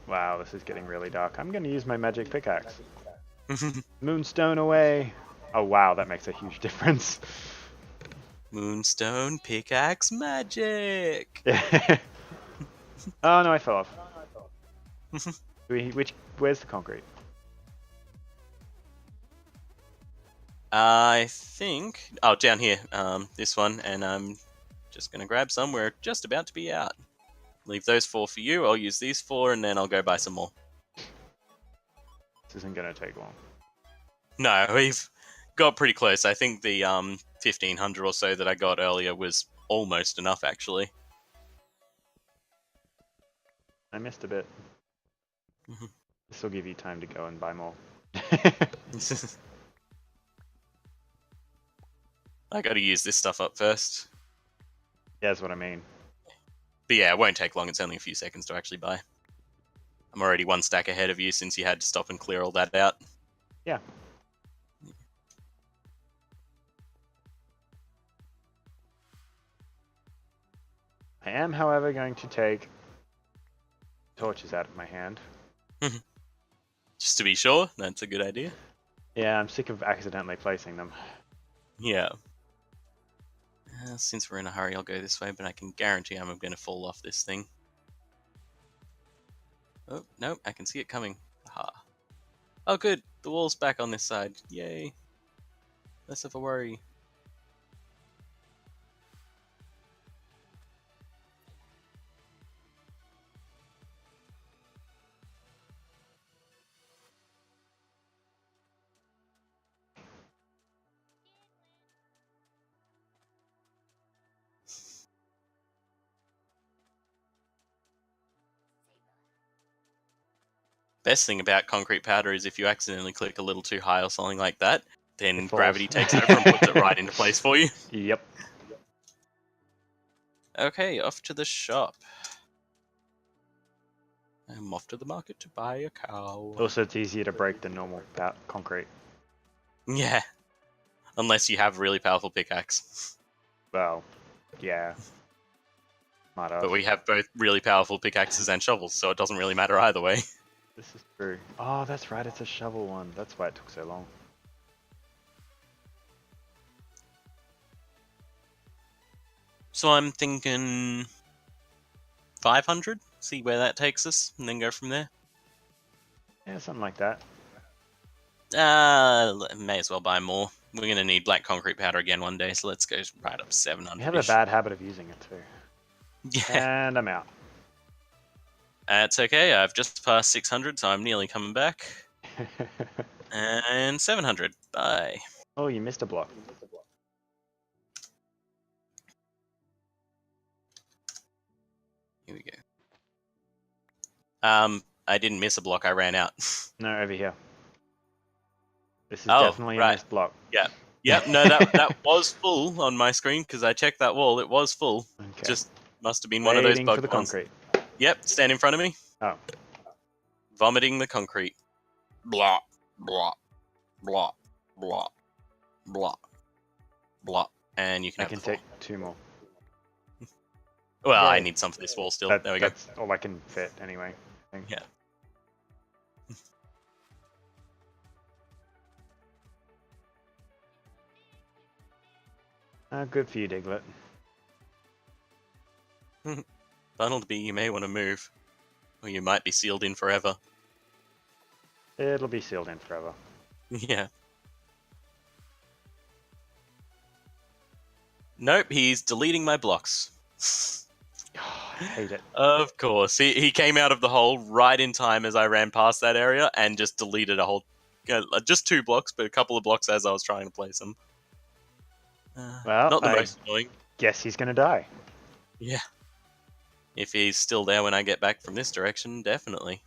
Wow, this is getting really dark. I'm going to use my magic pickaxe. Moonstone away. Oh wow, that makes a huge difference. Moonstone pickaxe magic. Oh no, I fell off. Where's the concrete? I think... Oh, down here. This one, and I'm just going to grab some. We're just about to be out. Leave those 4 for you. I'll use these 4, and then I'll go buy some more. This isn't going to take long. No, we've got pretty close. I think the 1500 or so that I got earlier was almost enough, actually. I missed a bit. Mhm. This will give you time to go and buy more. I got to use this stuff up first. Yeah, that's what I mean. But yeah, it won't take long. It's only a few seconds to actually buy. I'm already 1 stack ahead of you since you had to stop and clear all that out. Yeah. I am, however, going to take torches out of my hand. Just to be sure, that's a good idea. Yeah, I'm sick of accidentally placing them. Yeah. Since we're in a hurry, I'll go this way, but I can guarantee I'm going to fall off this thing. Oh, no, I can see it coming. Aha. Oh, good. The wall's back on this side. Yay. Less of a worry. Best thing about concrete powder is if you accidentally click a little too high or something like that, then It falls. gravity takes over and puts it right into place for you. Yep. Okay, off to the shop. I'm off to the market to buy a cow. Also, it's easier to break than normal concrete. Yeah. Unless you have a really powerful pickaxe. Well, yeah. Might have. But we have both really powerful pickaxes and shovels, so it doesn't really matter either way. This is true. Oh, that's right. It's a shovel one. That's why it took so long. So I'm thinking 500, see where that takes us, and then go from there. Yeah, something like that. May as well buy more. We're going to need black concrete powder again one day, so let's go right up 700. You have a bad habit of using it too. Yeah. And I'm out. That's okay, I've just passed 600, so I'm nearly coming back. And 700, bye. Oh, you missed a block. Here we go. I didn't miss a block, I ran out. No, over here. This is Oh, definitely a right. missed block. Yeah. Yep, no, that was full on my screen, because I checked that wall, it was full. Okay. Just must have been one of those Waiting bug for the ones. concrete. Yep, stand in front of me. Oh. Vomiting the concrete. Blah, blah, blah, blah, blah, blah. And you can I have can the floor. take 2 more. Well, Yay. I need some for this wall still. There we go. That's all I can fit anyway. I think. Yeah. Good for you, Diglett. Bartleby, you may want to move. Or you might be sealed in forever. It'll be sealed in forever. Yeah. Nope, he's deleting my blocks. Oh, I hate it. Of course. He came out of the hole right in time as I ran past that area and just deleted a whole... just 2 blocks, but a couple of blocks as I was trying to place them. Well, not the I most annoying. guess he's gonna die. Yeah. If he's still there when I get back from this direction, definitely.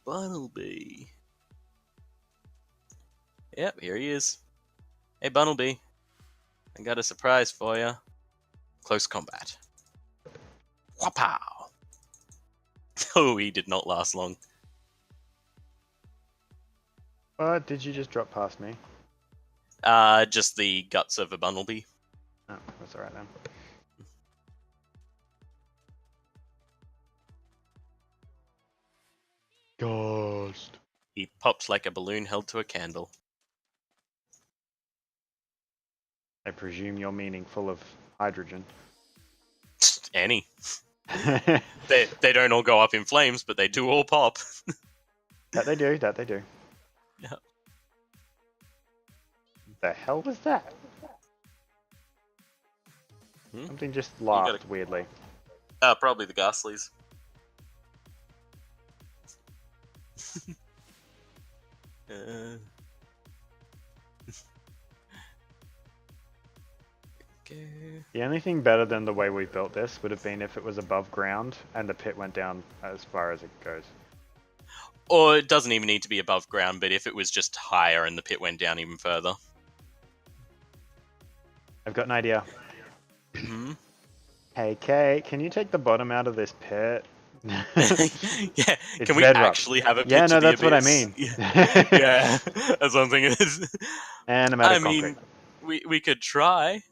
Bartleby. Yep, here he is. Hey, Bartleby. I got a surprise for you. Close combat. Wapow! Oh, he did not last long. What did you just drop past me? Just the guts of a Bartleby. Oh, that's alright then. Ghost. He popped like a balloon held to a candle. I presume you're meaning full of hydrogen. Any. They don't all go up in flames, but they do all pop. That they do, that they do. Yeah. The hell was that? Something just laughed weirdly. Probably the Ghastlies. The only thing better than the way we built this would have been if it was above ground and the pit went down as far as it goes. Or it doesn't even need to be above ground, but if it was just higher and the pit went down even further. I've got an idea. Hmm? Hey, Kate, can you take the bottom out of this pit? Yeah, It's can we bedrock. actually have a pit Yeah, to no, the that's what I abyss? mean. Yeah, that's one thing. And I'm out I of concrete. mean, we could try.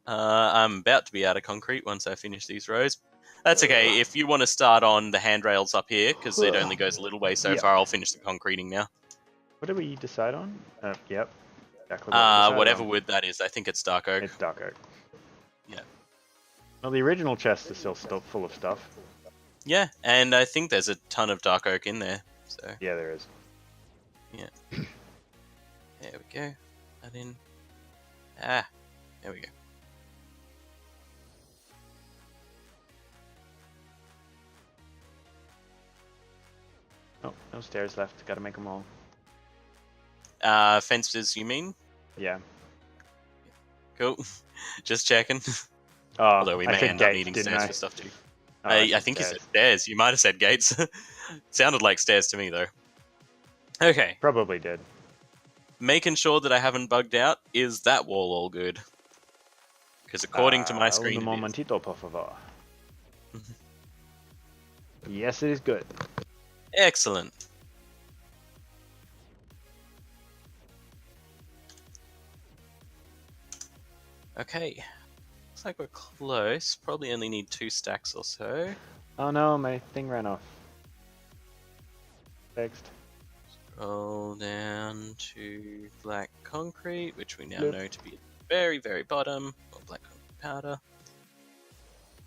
I'm about to be out of concrete once I finish these rows. That's okay. If you want to start on the handrails up here, because it only goes a little way so far, I'll finish the concreting now. What did we decide on? Yep. Exactly what we decided Whatever on. wood that is, I think it's dark oak. It's dark oak. Yeah. Well, the original chest is still full of stuff. Yeah, and I think there's a ton of dark oak in there. So Yeah, there is. yeah. There we go. That in. There we go. Oh, no stairs left. Gotta make them all. Fences, you mean? Yeah. Cool. Just checking. Oh, Although we I may said end up gates, needing didn't stairs I? for stuff too. Oh, I think you said stairs. You might have said gates. Sounded like stairs to me, though. Okay. Probably did. Making sure that I haven't bugged out. Is that wall all good? Because according to my Un screen, it is. momentito, por favor. Yes, it is good. Excellent. Okay. Looks like we're close. Probably only need 2 stacks or so. Oh no, my thing ran off. Fixed. Scroll down to black concrete, which we now Yep. know to be at the very, very bottom. Or black concrete powder.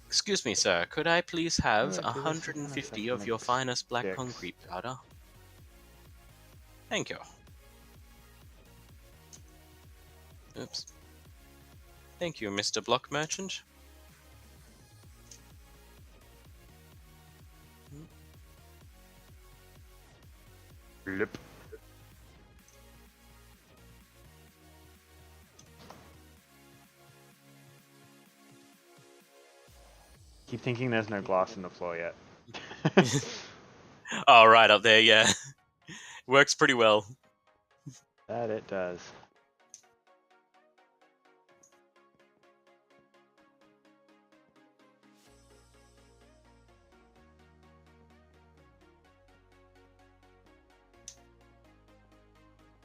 Excuse me, sir. Could I please have Alright, give us a 150 second, of your make finest black sticks. concrete powder? Thank you. Oops. Thank you, Mr. Block Merchant. Blip. Keep thinking there's no glass in the floor yet. Oh, right up there, yeah. Works pretty well. That it does.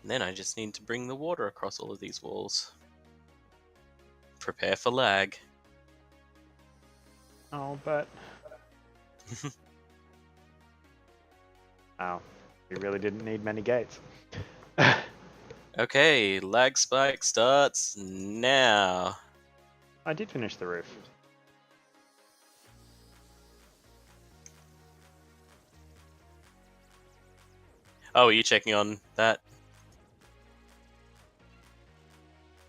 And then I just need to bring the water across all of these walls. Prepare for lag. Oh, but... Oh, we really didn't need many gates. Okay, lag spike starts now. I did finish the roof. Oh, are you checking on that?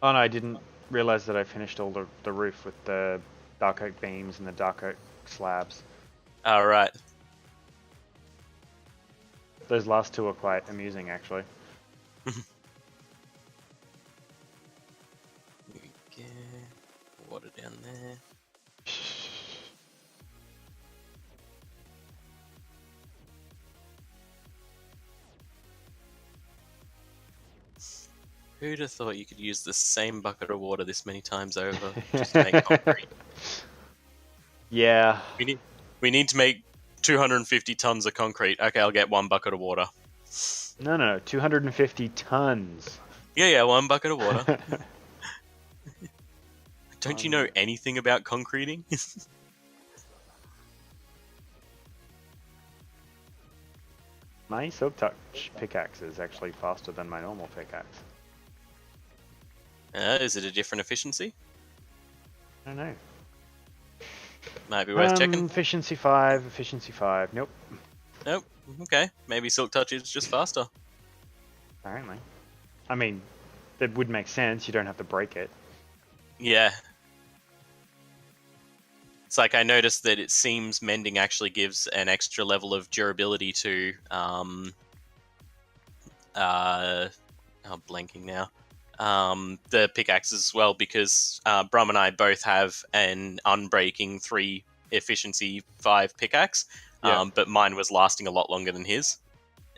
Oh no, I didn't realize that I finished all the roof with the dark oak beams and the dark oak slabs. Alright. Those last two are quite amusing, actually. Get water down there. Who'd have thought you could use the same bucket of water this many times over just to make concrete? Yeah. We need to make 250 tons of concrete. Okay, I'll get 1 bucket of water. No, 250 tons. Yeah, 1 bucket of water. Don't you know anything about concreting? My silk touch pickaxe is actually faster than my normal pickaxe. Is it a different efficiency? I don't know. Might be worth checking. Efficiency 5, efficiency 5. Nope. Nope. Okay. Maybe Silk Touch is just faster. Apparently. I mean, that would make sense. You don't have to break it. Yeah. It's like I noticed that it seems mending actually gives an extra level of durability to I'm blanking now. The pickaxes as well, because Brum and I both have an unbreaking 3 efficiency 5 pickaxe, but mine was lasting a lot longer than his.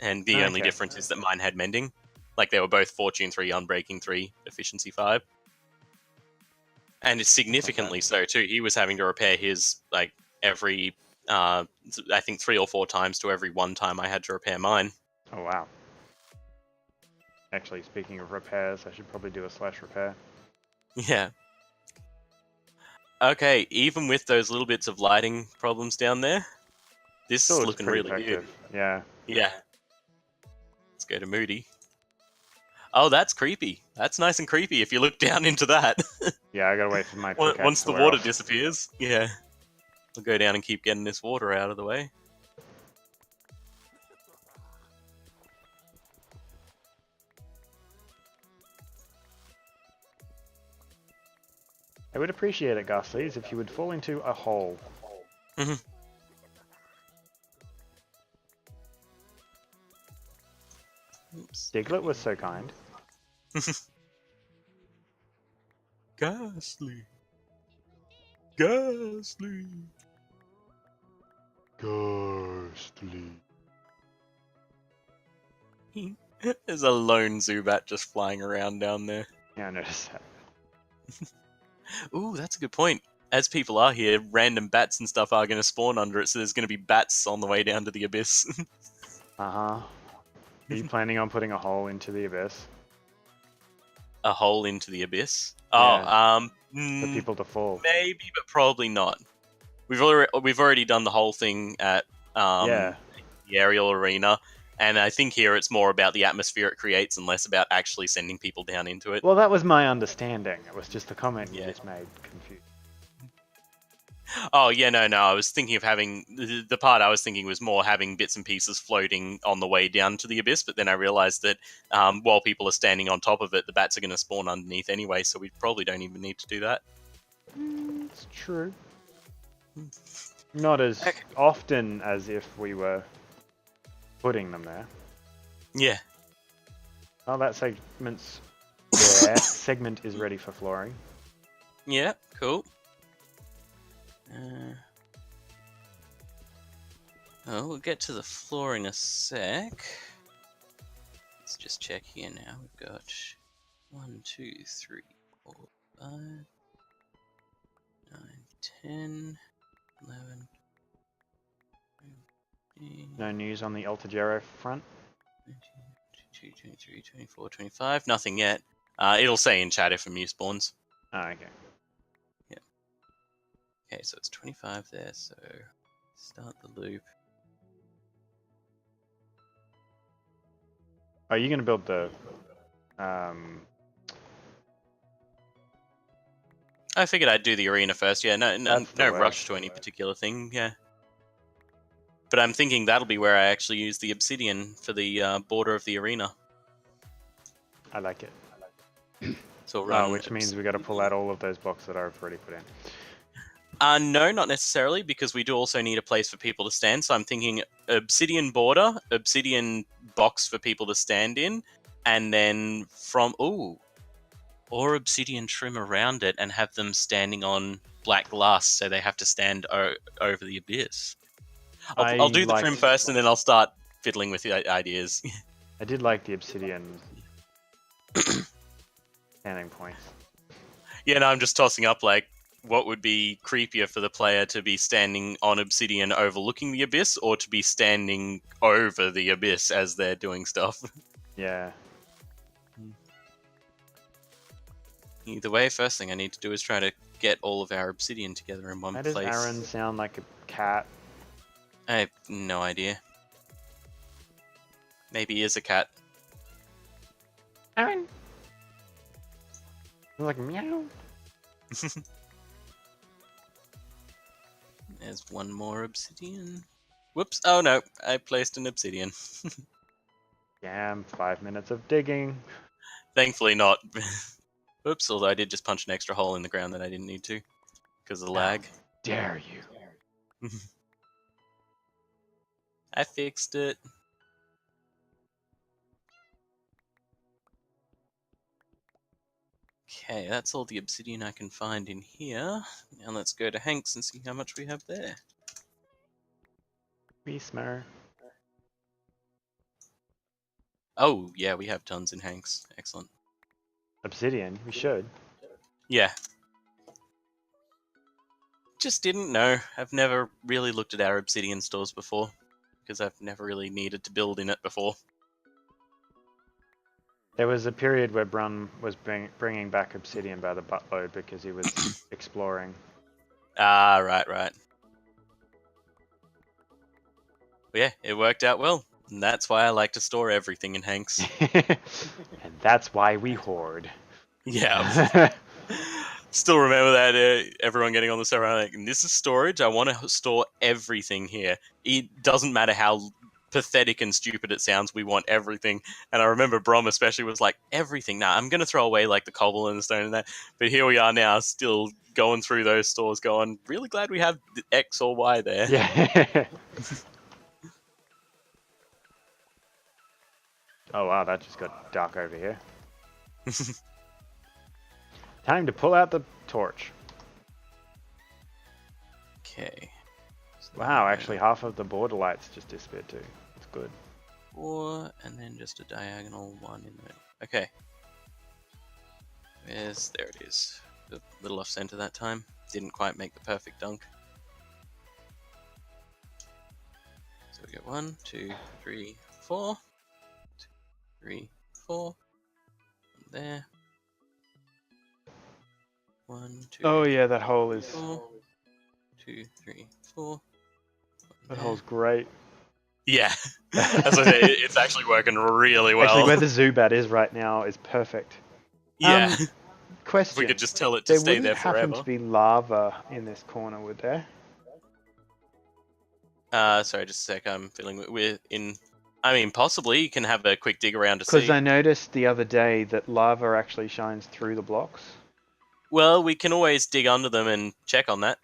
And the only difference is that mine had mending. Like they were both Fortune 3, unbreaking 3, efficiency 5. And it's significantly so too. He was having to repair his like every, I think 3 or 4 times to every 1 time I had to repair mine. Oh, wow. Actually, speaking of repairs, I should probably do a slash repair. Yeah. Okay, even with those little bits of lighting problems down there, this is looking really effective. good. Yeah. Yeah. Let's go to Moody. Oh, that's creepy. That's nice and creepy if you look down into that. Yeah, I gotta wait for my pickaxe Once to the wear water off. disappears. Yeah. We'll go down and keep getting this water out of the way. I would appreciate it, Ghastlies, if you would fall into a hole. Oops. Diglett was so kind. Ghastly. Ghastly. Ghastly. There's a lone Zubat just flying around down there. Yeah, I noticed that. Ooh, that's a good point. As people are here, random bats and stuff are going to spawn under it, so there's going to be bats on the way down to the abyss. Uh-huh. Are you planning on putting a hole into the abyss? A hole into the abyss? Yeah. Oh, For people to fall. maybe, but probably not. We've already done the whole thing at Yeah. the aerial arena, and I think here it's more about the atmosphere it creates and less about actually sending people down into it. Well, that was my understanding. It was just the comment you Yeah. just made confused. Oh yeah, no. I was thinking of having the part I was thinking was more having bits and pieces floating on the way down to the abyss. But then I realized that while people are standing on top of it, the bats are going to spawn underneath anyway, so we probably don't even need to do that. It's true. Not as often as if we were putting them there. Yeah. Oh, that segment is ready for flooring. Yeah. Cool. We'll get to the floor in a sec. Let's just check here now. We've got 1, 2, 3, 4, 5, 9, 10, 11. No news on the Altajero front? 22, 23, 24, 25. Nothing yet. It'll say in chat if a mu spawns. Oh, okay. Yeah. Okay, so it's 25 there, so start the loop. Are you going to build the... I figured I'd do the arena first, yeah. No rush to any particular thing, yeah. But I'm thinking that'll be where I actually use the obsidian for the border of the arena. I like it. So we'll run which means we got to pull out all of those blocks that I've already put in. No, not necessarily, because we do also need a place for people to stand. So I'm thinking obsidian border, obsidian box for people to stand in, and then or obsidian trim around it and have them standing on black glass, so they have to stand over the abyss. I'll do the trim first, and then I'll start fiddling with the ideas. I did like the obsidian standing points. Yeah, no, I'm just tossing up, like, what would be creepier for the player to be standing on obsidian overlooking the abyss, or to be standing over the abyss as they're doing stuff? Yeah. Either way, first thing I need to do is try to get all of our obsidian together in one place. How does Aaron sound like a cat? I have no idea. Maybe he is a cat. Aaron! Sounds like meow. There's one more obsidian. Whoops. Oh no, I placed an obsidian. Damn, 5 minutes of digging. Thankfully not. Oops, although I did just punch an extra hole in the ground that I didn't need to. Because of the lag. Dare you. I fixed it. Okay, that's all the obsidian I can find in here. Now let's go to Hank's and see how much we have there. Beastmer. Oh, yeah, we have tons in Hank's. Excellent. Obsidian? We should. Yeah. Just didn't know. I've never really looked at our obsidian stores before, because I've never really needed to build in it before. There was a period where Brun was bringing back obsidian by the buttload because he was exploring. Ah, right. Well, yeah, it worked out well. And that's why I like to store everything in Hank's. And that's why we hoard. Yeah. Still remember that everyone getting on the server like, this is storage. I want to store everything here. It doesn't matter how pathetic and stupid it sounds. We want everything. And I remember Brom especially was like, everything. Nah, I'm going to throw away like the cobble and the stone and that. But here we are now, still going through those stores, going, really glad we have X or Y there. Yeah. Oh wow, that just got dark over here. Time to pull out the torch. Okay. Wow, actually half of the border lights just disappeared too. That's good. 4, and then just a diagonal 1 in the middle. Okay. There it is. A little off center that time. Didn't quite make the perfect dunk. So we go 1, 2, 3, 4. 2, 3, 4. And there. 1, 2, Oh yeah, that hole is 4. 2, 3, 4. that hole's great. Yeah, as I say, it's actually working really well. Actually, where the Zubat is right now is perfect. Yeah, if we Question: could just tell it to there stay wouldn't there happen forever. to be lava in this corner, would there? Sorry, just a sec. I'm feeling we're in. I mean, possibly you can have a quick dig around to Because see. I noticed the other day that lava actually shines through the blocks. Well, we can always dig under them and check on that.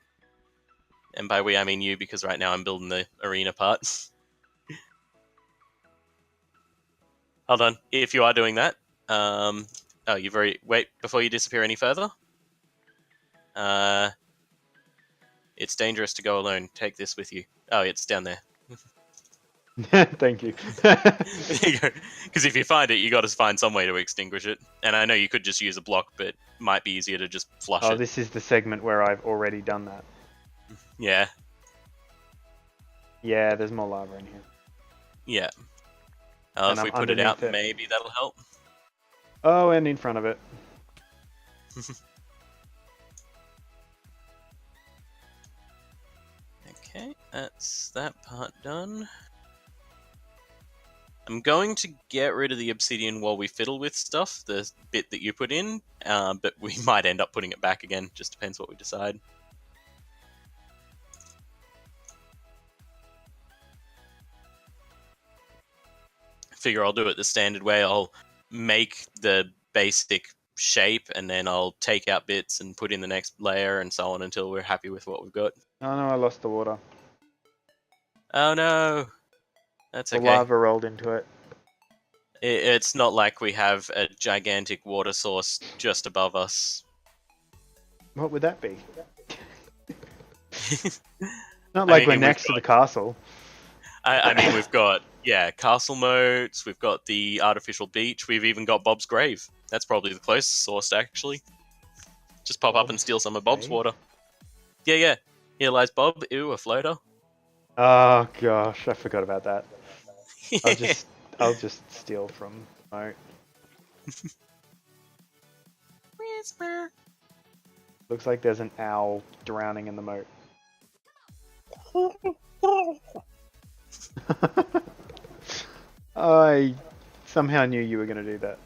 And by we, I mean you, because right now I'm building the arena part. Hold on. If you are doing that, oh, you've already wait before you disappear any further. It's dangerous to go alone. Take this with you. Oh, it's down there. Thank you. Because if you find it, you got to find some way to extinguish it. And I know you could just use a block, but it might be easier to just flush Oh, it. this is the segment where I've already done that. Yeah. Yeah, there's more lava in here. Yeah. And If we I'm put it out, underneath it. maybe that'll help. Oh, and in front of it. Okay, that's that part done. I'm going to get rid of the obsidian while we fiddle with stuff, the bit that you put in, but we might end up putting it back again. Just depends what we decide. Figure I'll do it the standard way. I'll make the basic shape, and then I'll take out bits and put in the next layer, and so on until we're happy with what we've got. Oh no, I lost the water. Oh no! That's The okay. lava rolled into it. It's not like we have a gigantic water source just above us. What would that be? Not I like mean, we're we've next to the castle. I mean, we've got, yeah, castle moats, we've got the artificial beach, we've even got Bob's grave. That's probably the closest source, actually. Just pop up and steal some of Bob's grave? water. Yeah. Here lies Bob. Ew, a floater. Oh gosh, I forgot about that. I'll just steal from moat. Whisper. Looks like there's an owl drowning in the moat. I somehow knew you were going to do that.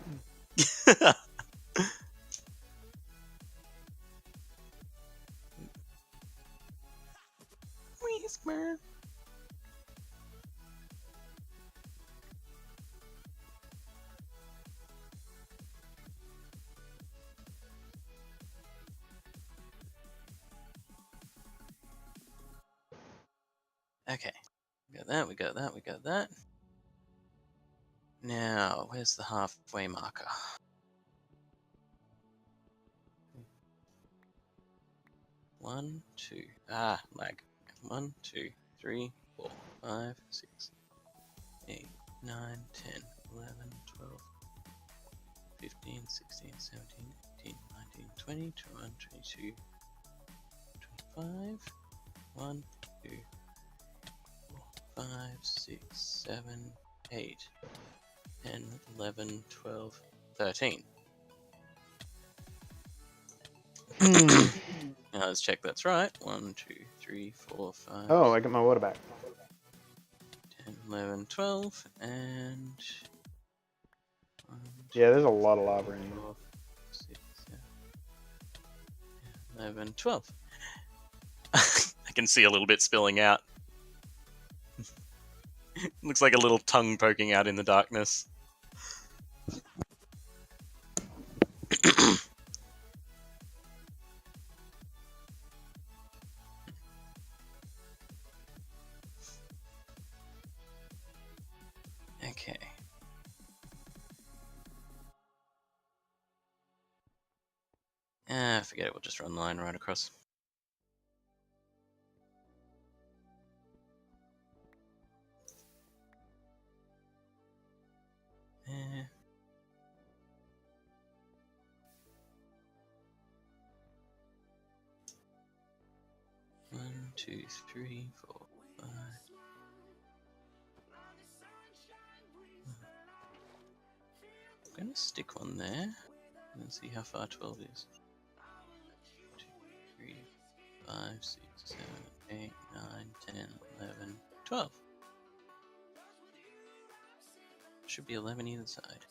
Whisper. Okay. We got that, we got that, we got that. Now, where's the halfway marker? One, two. Lag. 1, 2, 3, 4, 5, 6, 8, 9, 10, 11, 12, 15, 16, 17, 18, 19, 20, 21, 22, 25. 1, 2, 4, 5, 6, 7, 8, 10, 11, 12, 13. Now let's check that's right. 1, 2, 3, 4, 5. Oh, I got my water back. 10, 11, 12, and 1, Yeah, there's a lot of lava in here. 4, 6, 7, 11, 12. I can see a little bit spilling out. Looks like a little tongue poking out in the darkness. Okay. Forget it, we'll just run the line right across. 2, 3, 4, 5. I'm gonna stick one there and see how far 12 is. 2, 3, 5, 6, 7, 8, 9, 10, 11, 12. Should be 11 either side.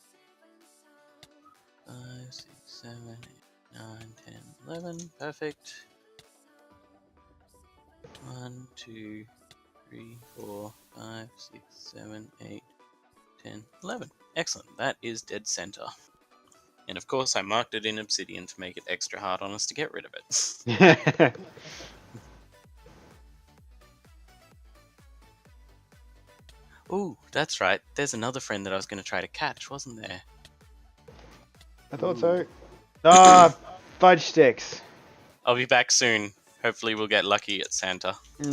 5, 6, 7, 8, 9, 10, 11. Perfect. 1, 2, 3, 4, 5, 6, 7, 8, 10, 11. Excellent. That is dead center. And of course, I marked it in obsidian to make it extra hard on us to get rid of it. Ooh, that's right. There's another friend that I was going to try to catch, wasn't there? I thought so. Ah, fudge sticks. I'll be back soon. Hopefully we'll get lucky at Santa. If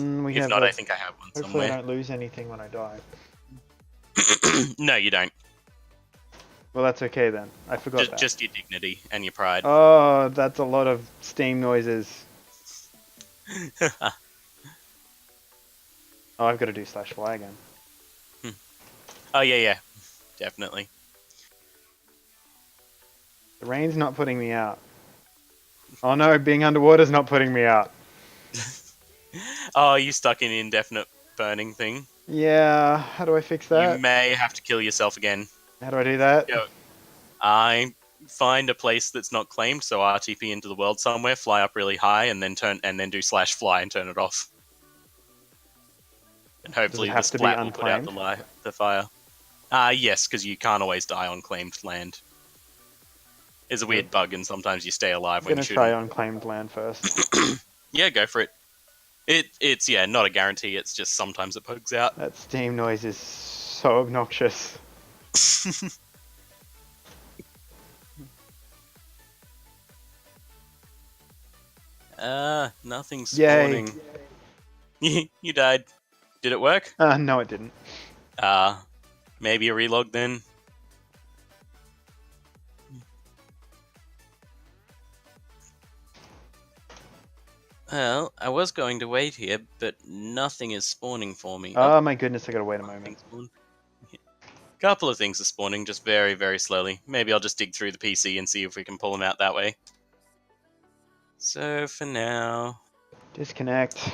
not, I think I have one Hopefully somewhere. I don't lose anything when I die. No, you don't. Well, that's okay then. I forgot that. Just your dignity and your pride. Oh, that's a lot of steam noises. Oh, I've got to do /fly again. Oh, yeah. Definitely. The rain's not putting me out. Oh no, being underwater's not putting me out. Oh, you stuck in an indefinite burning thing? Yeah, how do I fix that? You may have to kill yourself again. How do I do that? Go. I find a place that's not claimed, so RTP into the world somewhere, fly up really high, and then do /fly and turn it off. And hopefully the splat will put out the fire. Yes, because you can't always die on claimed land. There's a weird bug, and sometimes you stay alive when you shoot. I'm gonna try on claimed land first. Yeah, go for it. It's not a guarantee. It's just sometimes it bugs out. That steam noise is so obnoxious. Nothing's spawning. You died. Did it work? No, it didn't. Maybe a relog then. Well, I was going to wait here, but nothing is spawning for me. Oh my goodness, I gotta wait a moment. Couple of things are spawning, just very, very slowly. Maybe I'll just dig through the PC and see if we can pull them out that way. So, for now... Disconnect.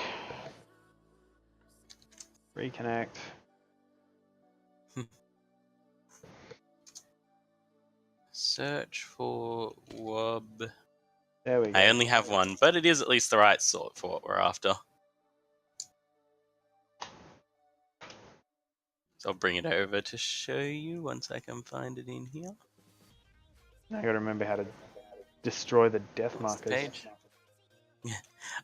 Reconnect. Search for wob. There we go. I only have one, but it is at least the right sort for what we're after. So I'll bring it over to show you once I can find it in here. Now I gotta remember how to destroy the death markers. Page.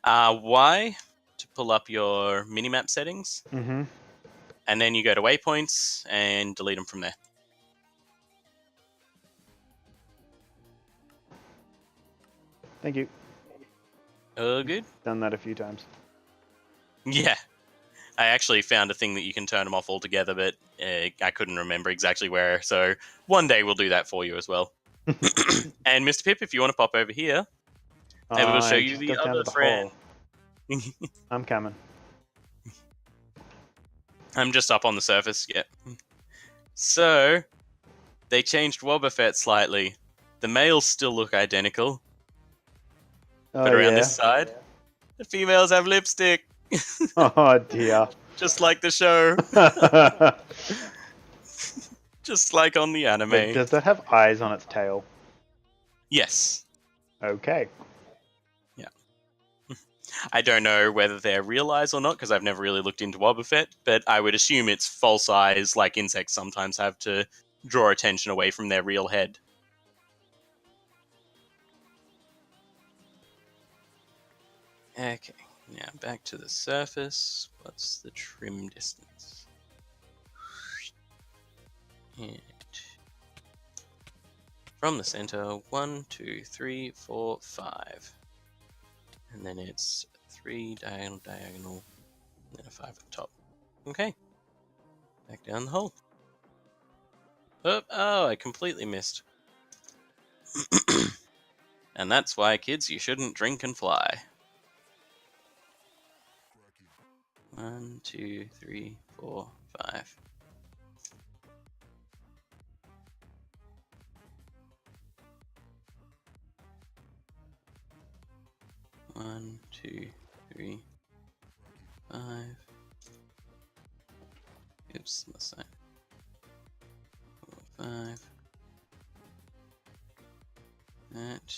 Y to pull up your minimap settings. Mm-hmm. And then you go to waypoints and delete them from there. Thank you. Good. Done that a few times. Yeah. I actually found a thing that you can turn them off altogether, but I couldn't remember exactly where. So one day we'll do that for you as well. And Mr. Pip, if you want to pop over here, I will show you the other friend. I'm coming. I'm just up on the surface, yeah. So, they changed Wobbuffet slightly. The males still look identical. But around this side, the females have lipstick. Oh dear. Just like the show. Just like on the anime. But does that have eyes on its tail? Yes. Okay. Yeah. I don't know whether they're real eyes or not, because I've never really looked into Wobbuffet, but I would assume it's false eyes like insects sometimes have to draw attention away from their real head. Okay, now back to the surface. What's the trim distance? And from the center, 1, 2, 3, 4, 5. And then it's 3 diagonal, and then a 5 at the top. Okay. Back down the hole. Oh, I completely missed. And that's why, kids, you shouldn't drink and fly. 1, 2, 3, 4, 5. One, 2, 3, 5. Oops, must say 4, 5. That.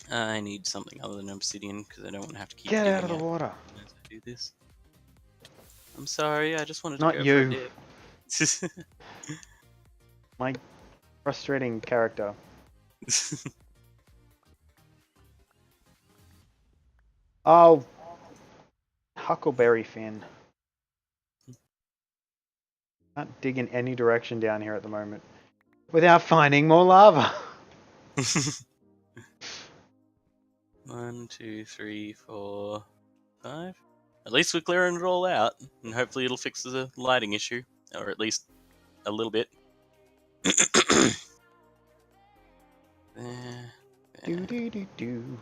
I need something other than obsidian because I don't want to have to keep Get out of digging the water. as I do this. I'm sorry, I just wanted to Not go you. for a dip. My frustrating character. Oh, Huckleberry Fin. Can't dig in any direction down here at the moment without finding more lava. 1, 2, 3, 4, 5. At least we're clearing it all out, and hopefully it'll fix the lighting issue, or at least a little bit. There. Do do do do.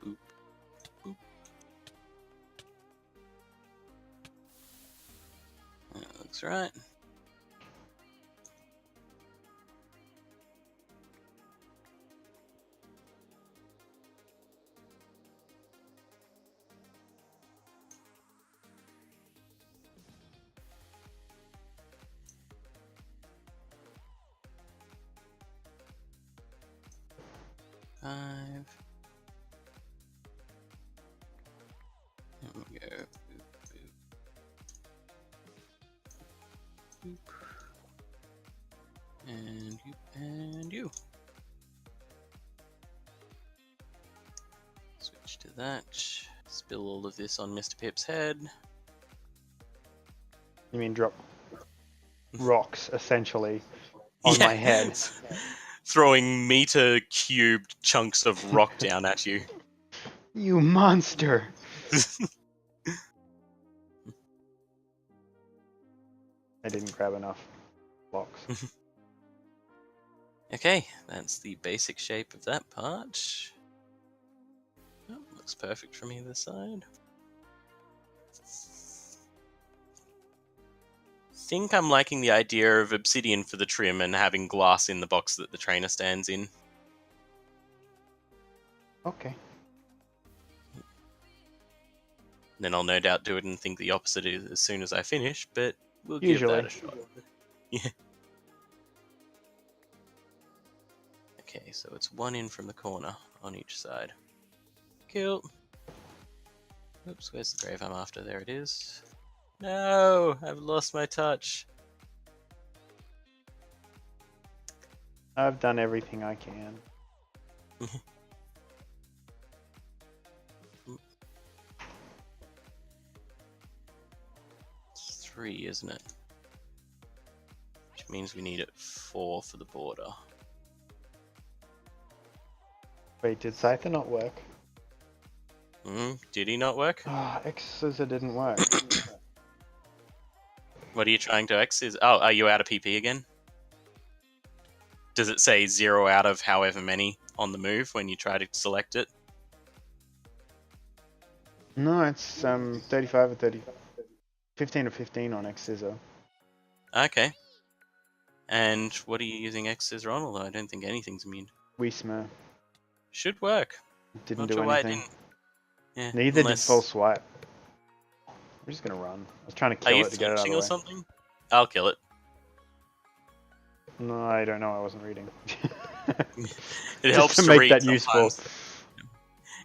Boop, boop. That looks right. Five. There we go. Boop, boop. Boop. And you, and you. Switch to that. Spill all of this on Mr. Pip's head. You mean drop rocks, essentially, on my head. Throwing meter cubed chunks of rock down at you. You monster! I didn't grab enough blocks. Okay, that's the basic shape of that part. Oh, looks perfect from either side. Think I'm liking the idea of obsidian for the trim and having glass in the box that the trainer stands in. Okay. Then I'll no doubt do it and think the opposite as soon as I finish, but we'll Usually. give that a shot. Yeah. Okay, so it's one in from the corner on each side. Cool. Oops, where's the grave I'm after? There it is. No, I've lost my touch. I've done everything I can. It's 3, isn't it? Which means we need it 4 for the border. Wait, did Scyther not work? Did he not work? Ah, X scissor didn't work. What are you trying to X? Oh, are you out of PP again? Does it say 0 out of however many on the move when you try to select it? No, it's 35 or 30. 15 or 15 on X scissor. Okay. And what are you using X scissor on? Although I don't think anything's immune. Wisma Should work. didn't Not do sure why it anything. didn't. Yeah, Neither unless... did full swipe. We're just gonna run. I was trying to Are kill you it to get it out of flinching the or way. something? I'll kill it. No, I don't know. I wasn't reading. It Just helps to to make read that useful. sometimes.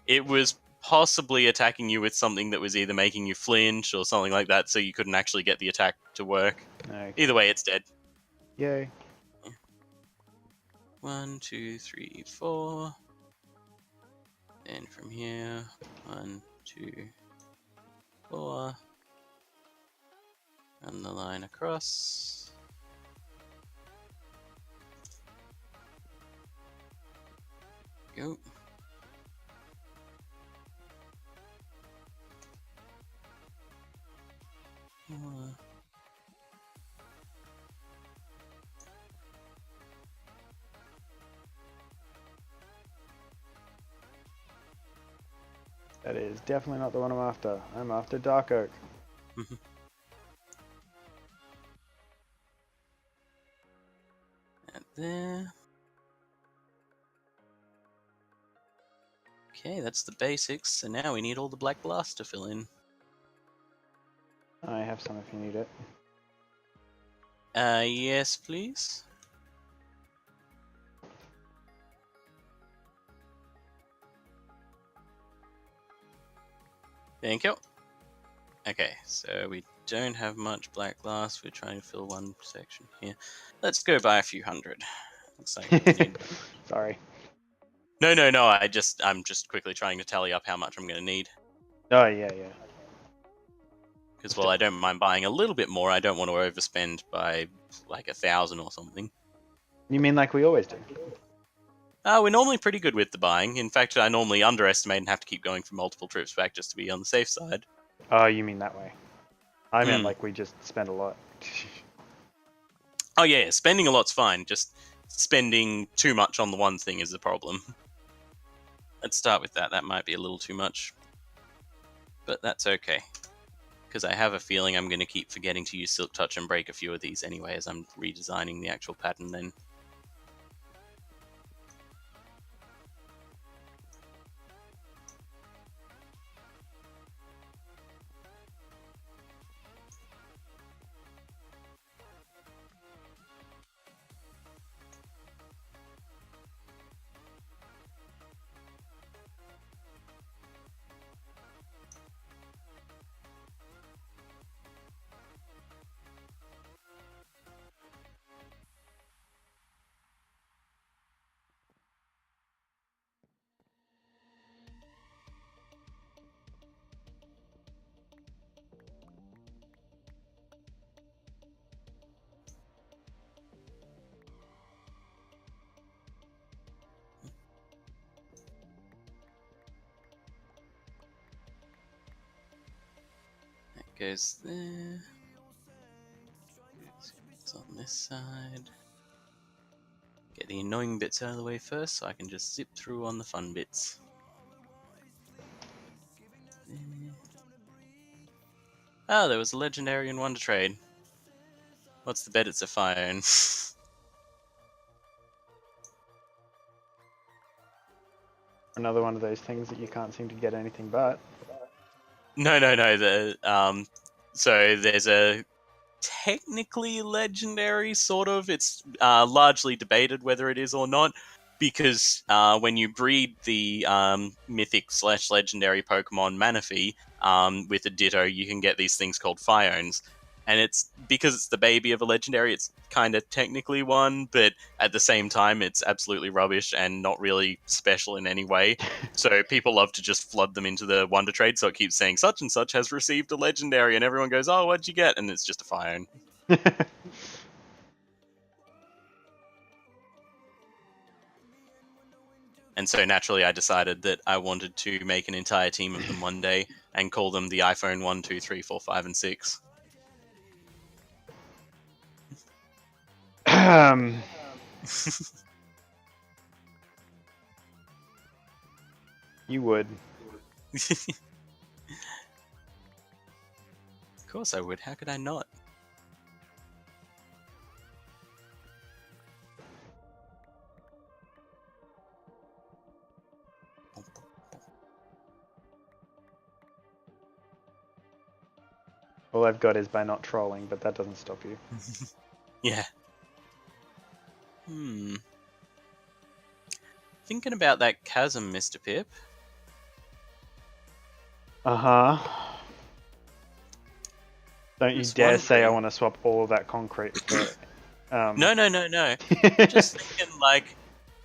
It was possibly attacking you with something that was either making you flinch or something like that, so you couldn't actually get the attack to work. Okay. Either way, it's dead. Yay. 1, 2, 3, 4. And from here, 1, 2, 4. Run the line across. Go. That is definitely not the one I'm after. I'm after dark oak. And there. Okay, that's the basics. So now we need all the black glass to fill in. I have some if you need it. Yes, please. Thank you. Okay, so we don't have much black glass. We're trying to fill one section here. Let's go by a few hundred. Looks like we need... Sorry. No. I'm just quickly trying to tally up how much I'm going to need. Oh, yeah. Because while I don't mind buying a little bit more, I don't want to overspend by like 1,000 or something. You mean like we always do? We're normally pretty good with the buying. In fact, I normally underestimate and have to keep going for multiple trips back just to be on the safe side. Oh, you mean that way. I meant like we just spend a lot. Oh yeah, spending a lot's fine. Just spending too much on the one thing is the problem. Let's start with that. That might be a little too much. But that's okay. Because I have a feeling I'm going to keep forgetting to use Silk Touch and break a few of these anyway as I'm redesigning the actual pattern then. That goes there. It's on this side. Get the annoying bits out of the way first so I can just zip through on the fun bits. Oh, there was a legendary in Wonder Trade. What's the bet? It's a Fire. Another one of those things that you can't seem to get anything but. No. So there's a technically legendary, sort of. It's largely debated whether it is or not, because when you breed the mythic/legendary Pokemon Manaphy with a Ditto, you can get these things called Fiones. And it's because it's the baby of a legendary, it's kind of technically one, but at the same time, it's absolutely rubbish and not really special in any way. So people love to just flood them into the Wonder Trade, so it keeps saying such and such has received a legendary, and everyone goes, "Oh, what'd you get?" And it's just a Fione. And so naturally, I decided that I wanted to make an entire team of them one day and call them the iPhone 1, 2, 3, 4, 5, and 6. You would. Of course I would. How could I not? All I've got is by not trolling, but that doesn't stop you. Yeah. Thinking about that chasm, Mr. Pip. Uh-huh. Don't you dare say I wondering- want to swap all of that concrete for... No. Just thinking, like,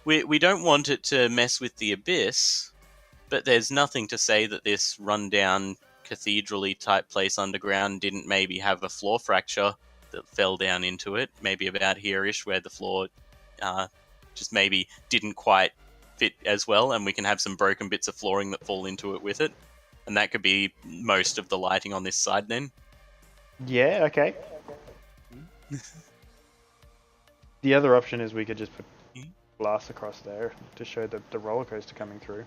we don't want it to mess with the abyss, but there's nothing to say that this rundown cathedral-y type place underground didn't maybe have a floor fracture that fell down into it, maybe about here-ish, where the floor just maybe didn't quite fit as well, and we can have some broken bits of flooring that fall into it with it, and that could be most of the lighting on this side then. Yeah, okay. The other option is we could just put glass across there to show the roller coaster coming through.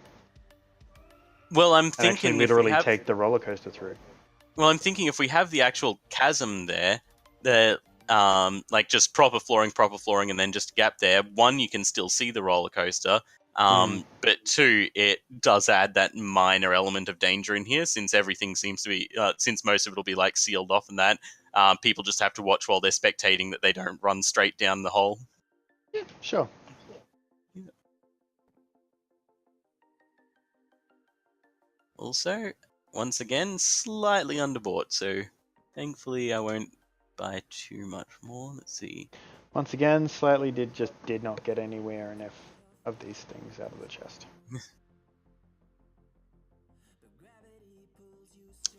Well, I'm and actually thinking if we literally have. take the roller coaster through. Well, I'm thinking if we have the actual chasm there, the like just proper flooring, and then just a gap there. One, you can still see the roller coaster. But two, it does add that minor element of danger in here, since everything seems to be, since most of it'll be like sealed off, and that people just have to watch while they're spectating that they don't run straight down the hole. Yeah, sure. Also, once again, slightly underbought, so thankfully I won't buy too much more. Let's see. Once again, slightly did not get anywhere enough of these things out of the chest.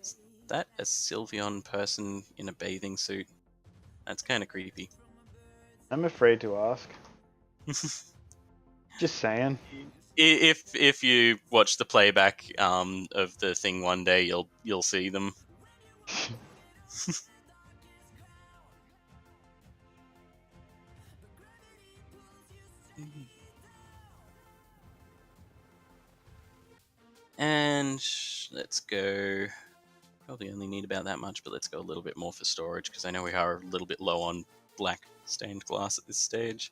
Is that a Sylveon person in a bathing suit? That's kind of creepy. I'm afraid to ask. Just saying. If you watch the playback of the thing one day, you'll see them. And let's go. Probably only need about that much, but let's go a little bit more for storage, because I know we are a little bit low on black stained glass at this stage.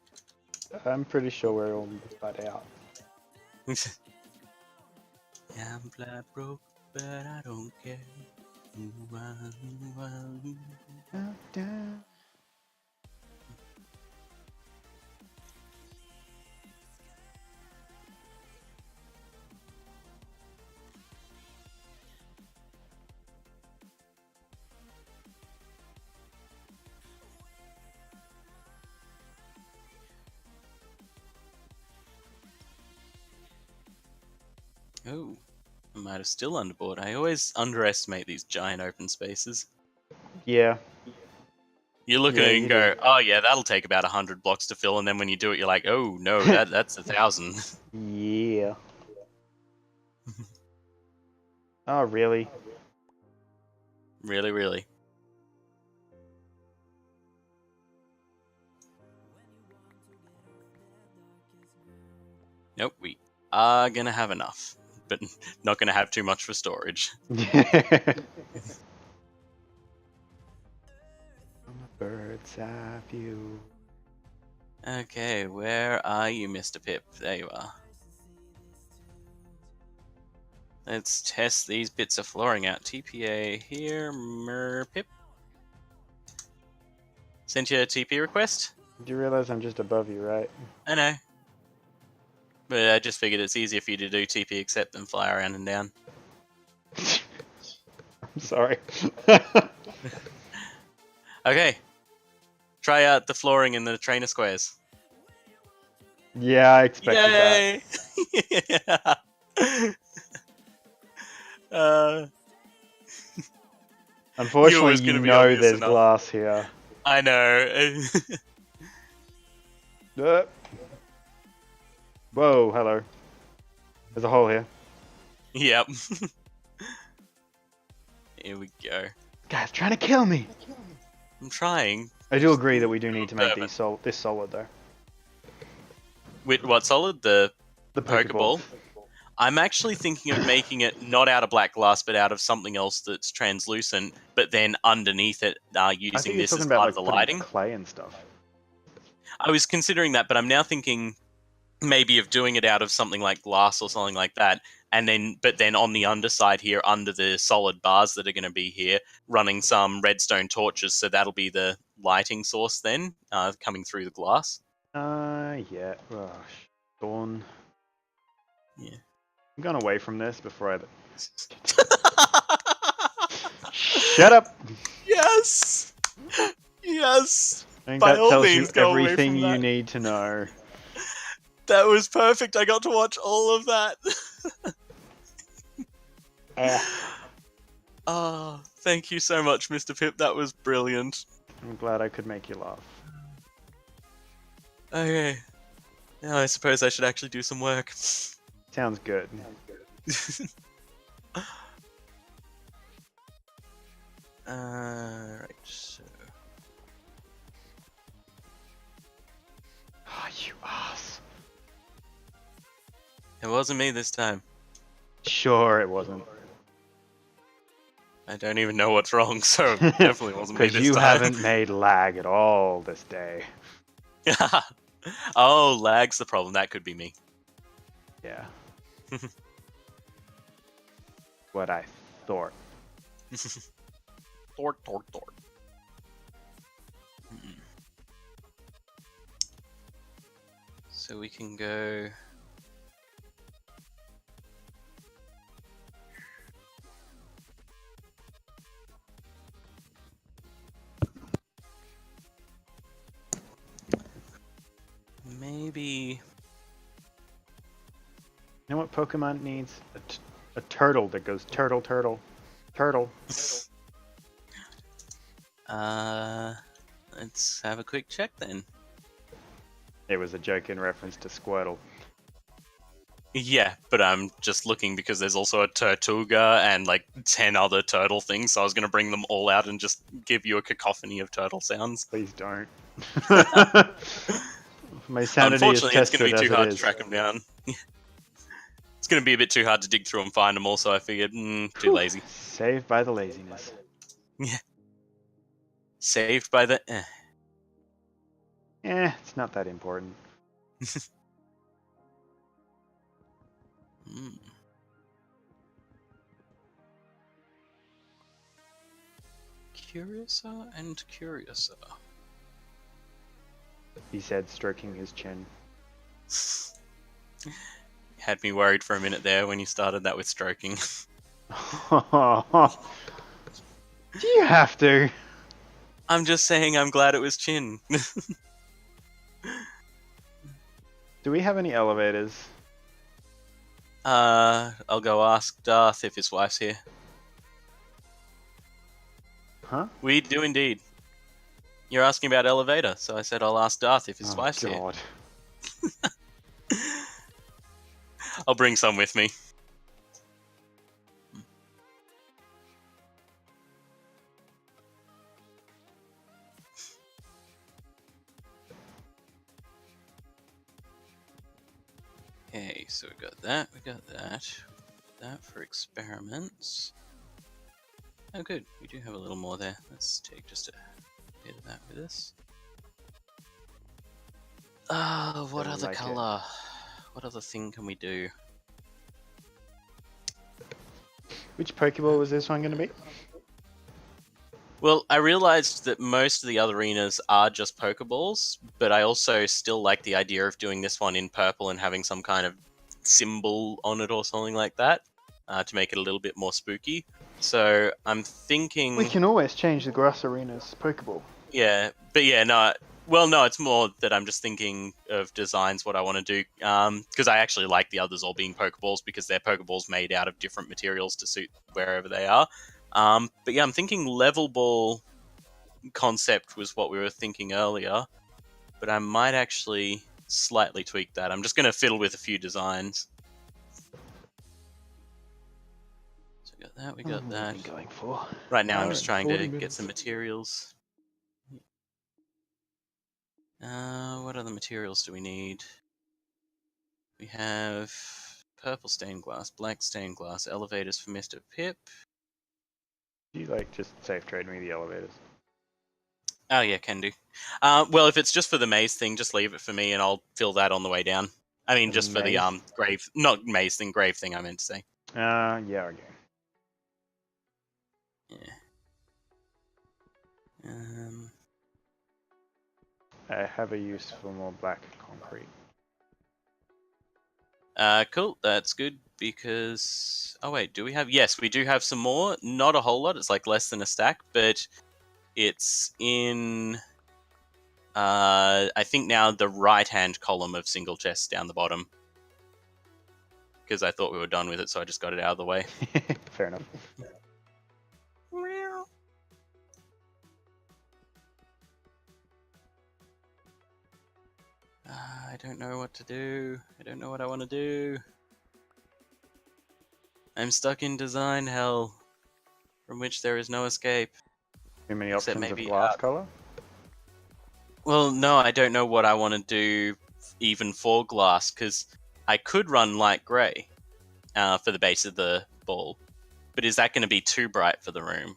I'm pretty sure we're all butt out. Yeah, I'm flat broke, but I don't care. Ooh, Down. Oh, I might have still underboard. I always underestimate these giant open spaces. Yeah. You look Yeah, at it you and go, do. "Oh yeah, that'll take about 100 blocks to fill," and then when you do it, you're like, "Oh no, that's 1,000." Yeah. Oh, really? Really, really. Nope, we are gonna have enough, but not gonna have too much for storage. On a bird's eye view. Okay, where are you, Mr. Pip? There you are. Let's test these bits of flooring out. TPA here, MrPip. Sent you a TP request? Do you realize I'm just above you, right? I know. But I just figured it's easier for you to do TP accept than fly around and down. I'm sorry. Okay. Try out the flooring in the trainer squares. Yeah, I expected that. Yay! Yeah. Uh, Unfortunately, was you gonna be know obvious there's enough. glass here. I know. Whoa, hello. There's a hole here. Yep. Here we go. Guy's trying to kill me. I'm trying. I do agree that we do need to make Observant. this solid, though. With what solid? The The Pokeball? I'm actually thinking of making it not out of black glass, but out of something else that's translucent, but then underneath it, I using think you're this as talking about part like of the putting lighting. clay and stuff. I was considering that, but I'm now thinking maybe of doing it out of something like glass or something like that, and then on the underside here, under the solid bars that are going to be here, running some redstone torches, so that'll be the lighting source then, coming through the glass. Yeah. Oh, Dawn. Yeah. I'm going away from this before I... Shut up! Yes! Yes! I think By that all tells you means, go away everything from you that. need to know. That was perfect. I got to watch all of that. Oh, thank you so much, Mr. Pip. That was brilliant. I'm glad I could make you laugh. Okay. Now I suppose I should actually do some work. Sounds good. Right, so... Oh, you ass. It wasn't me this time. Sure, it wasn't. I don't even know what's wrong, so it definitely wasn't me Because this you time. haven't made lag at all this day. Oh, lag's the problem. That could be me. Yeah. What I thought. Thort. So we can go. Maybe. You know what Pokemon needs? A turtle that goes turtle, turtle, turtle. Let's have a quick check then. It was a joke in reference to Squirtle. Yeah, but I'm just looking because there's also a Tortuga and like 10 other turtle things, so I was going to bring them all out and just give you a cacophony of turtle sounds. Please don't. My sanity is Unfortunately, it's going to tested be as too it hard to is. track them down. It's going to be a bit too hard to dig through and find them all, so I figured, too lazy. Saved by the laziness. Yeah. Saved by the... It's not that important. Mm. Curiouser and curiouser. He said, stroking his chin. Had me worried for a minute there when you started that with stroking. Do you have to? I'm just saying I'm glad it was chin. Do we have any elevators? I'll go ask Darth if his wife's here. Huh? We do indeed. You're asking about elevator, so I said I'll ask Darth if his wife's here. God. I'll bring some with me. Okay, so we got that, that for experiments. Oh good, we do have a little more there. Let's take just a bit of that with us. What I other like it. colour? What other thing can we do? Which Pokeball was this one going to be? Well, I realized that most of the other arenas are just Pokeballs, but I also still like the idea of doing this one in purple and having some kind of symbol on it or something like that to make it a little bit more spooky. So I'm thinking... We can always change the grass arena's Pokeball. Yeah, but yeah, no. Well, no, it's more that I'm just thinking of designs, what I want to do, because I actually like the others all being Pokeballs because they're Pokeballs made out of different materials to suit wherever they are. But yeah, I'm thinking level ball concept was what we were thinking earlier, but I might actually slightly tweak that. I'm just going to fiddle with a few designs. So we got that, we got that. What have we been going for? Right now I'm Hour just and trying 40 to get minutes. some materials. What other materials do we need? We have purple stained glass, black stained glass, elevators for Mr. Pip. Do you like just safe trade me the elevators? Oh yeah, can do. Well, if it's just for the maze thing, just leave it for me and I'll fill that on the way down. I mean, just for the Maze? grave, not maze thing, grave thing. I meant to say. Yeah, okay. Yeah. I have a use for more black concrete. Cool. That's good because. Oh wait, do we have? Yes, we do have some more. Not a whole lot. It's like less than a stack, but it's in. I think now the right-hand column of single chests down the bottom. Because I thought we were done with it, so I just got it out of the way. Fair enough. I don't know what to do. I don't know what I want to do. I'm stuck in design hell, from which there is no escape. Too many Except options of maybe, glass color? Well, no, I don't know what I want to do even for glass, because I could run light grey. for the base of the ball. But is that going to be too bright for the room?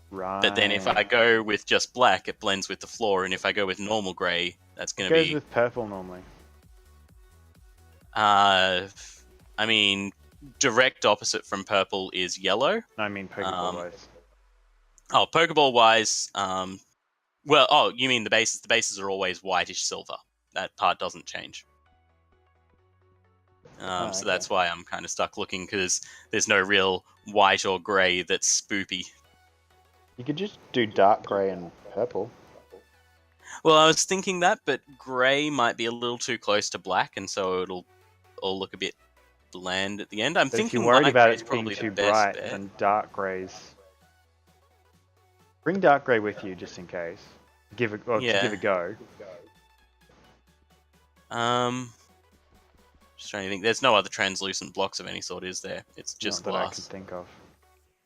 Right. But then if I go with just black, it blends with the floor, and if I go with normal grey, that's going to be... It goes with purple normally. I mean, direct opposite from purple is yellow. I mean Pokeball-wise. Oh, Pokeball-wise, well, oh, you mean the bases? The bases are always whitish silver. That part doesn't change. So okay. that's why I'm kind of stuck looking, because there's no real white or grey that's spoopy. You could just do dark grey and purple. Well, I was thinking that, but grey might be a little too close to black, and so it'll all look a bit bland at the end. I'm But if thinking you're worried light about grey is it being probably too the best bright, bet. then dark greys. Bring dark grey with you just in case. To give a go. Just trying to think. There's no other translucent blocks of any sort, is there? It's just Not that I can glass. think of.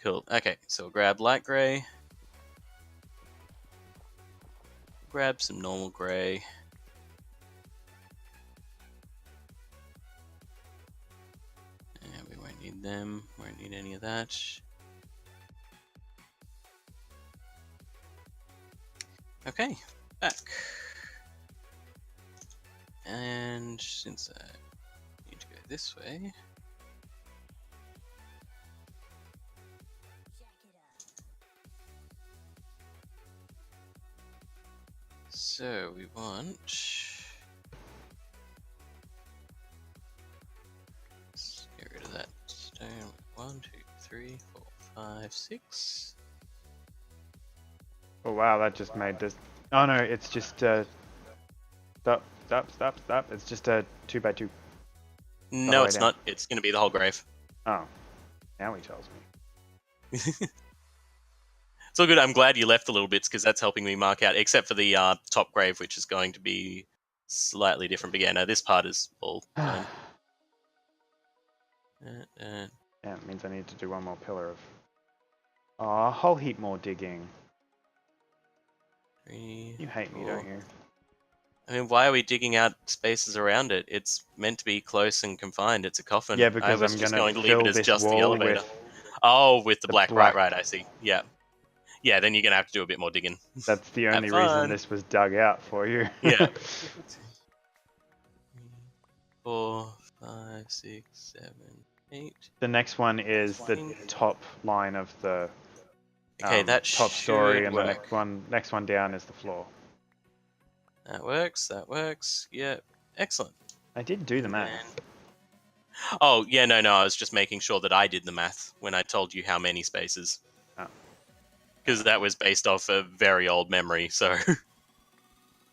Cool. Okay, so we'll grab light grey. Grab some normal grey. And we won't need them. Won't need any of that. Okay, back. And since I need to go this way, so we want... Let's get rid of that stone. 1, 2, 3, 4, 5, 6. Oh wow, that just made this. Oh no, it's just stop. It's just a 2x2. No, it's not. It's going to be the whole grave. Oh, now he tells me. It's all good. I'm glad you left the little bits, because that's helping me mark out, except for the top grave, which is going to be slightly different. But yeah, no, this part is all fine. Yeah, it means I need to do one more pillar of... Oh, a whole heap more digging. 3, You hate 4. me, don't you? I mean, why are we digging out spaces around it? It's meant to be close and confined. It's a coffin. Yeah, because I was I'm just gonna going to leave it fill as this just the wall elevator. with Oh, with the black. black. Right, I see. Yeah. Yeah, then you're going to have to do a bit more digging. That's the only reason this was dug out for you. Yeah. 4, 5, 6, 7, 8. The next one is the top line of the Okay, that top story, and work. the next one down is the floor. That works. That works. Yeah. Excellent. I did do the math. Oh, yeah, no. I was just making sure that I did the math when I told you how many spaces. Because that was based off a very old memory, so...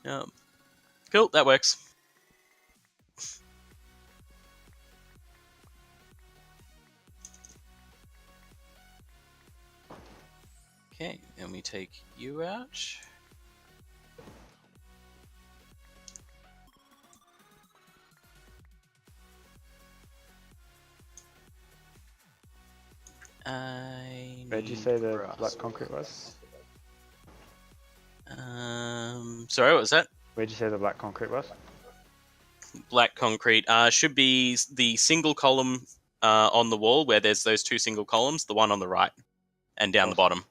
yeah. Cool, that works. Okay, and we take you out. Where'd you say the black concrete was? Sorry, what was that? Where'd you say the black concrete was? Black concrete should be the single column on the wall where there's those two single columns, the one on the right and down the bottom.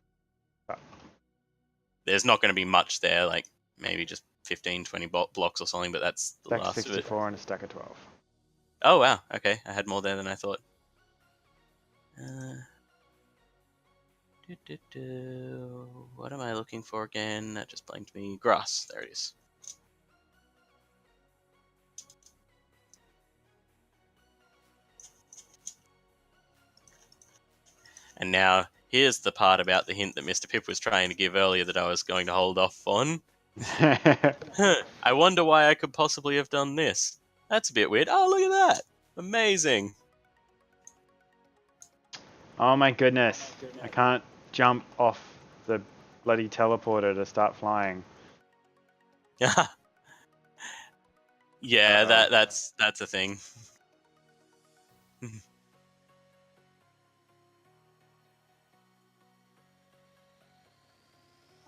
There's not going to be much there, like maybe just 15, 20 blocks or something, but that's the Stack last of it. 64 and a stack of 12. Oh, wow. Okay, I had more there than I thought. What am I looking for again? That just blanked me. Grass. There it is. And now, here's the part about the hint that Mr. Pip was trying to give earlier that I was going to hold off on. I wonder why I could possibly have done this. That's a bit weird. Oh, look at that. Amazing. Oh my goodness. I can't jump off the bloody teleporter to start flying. Yeah, that's a thing.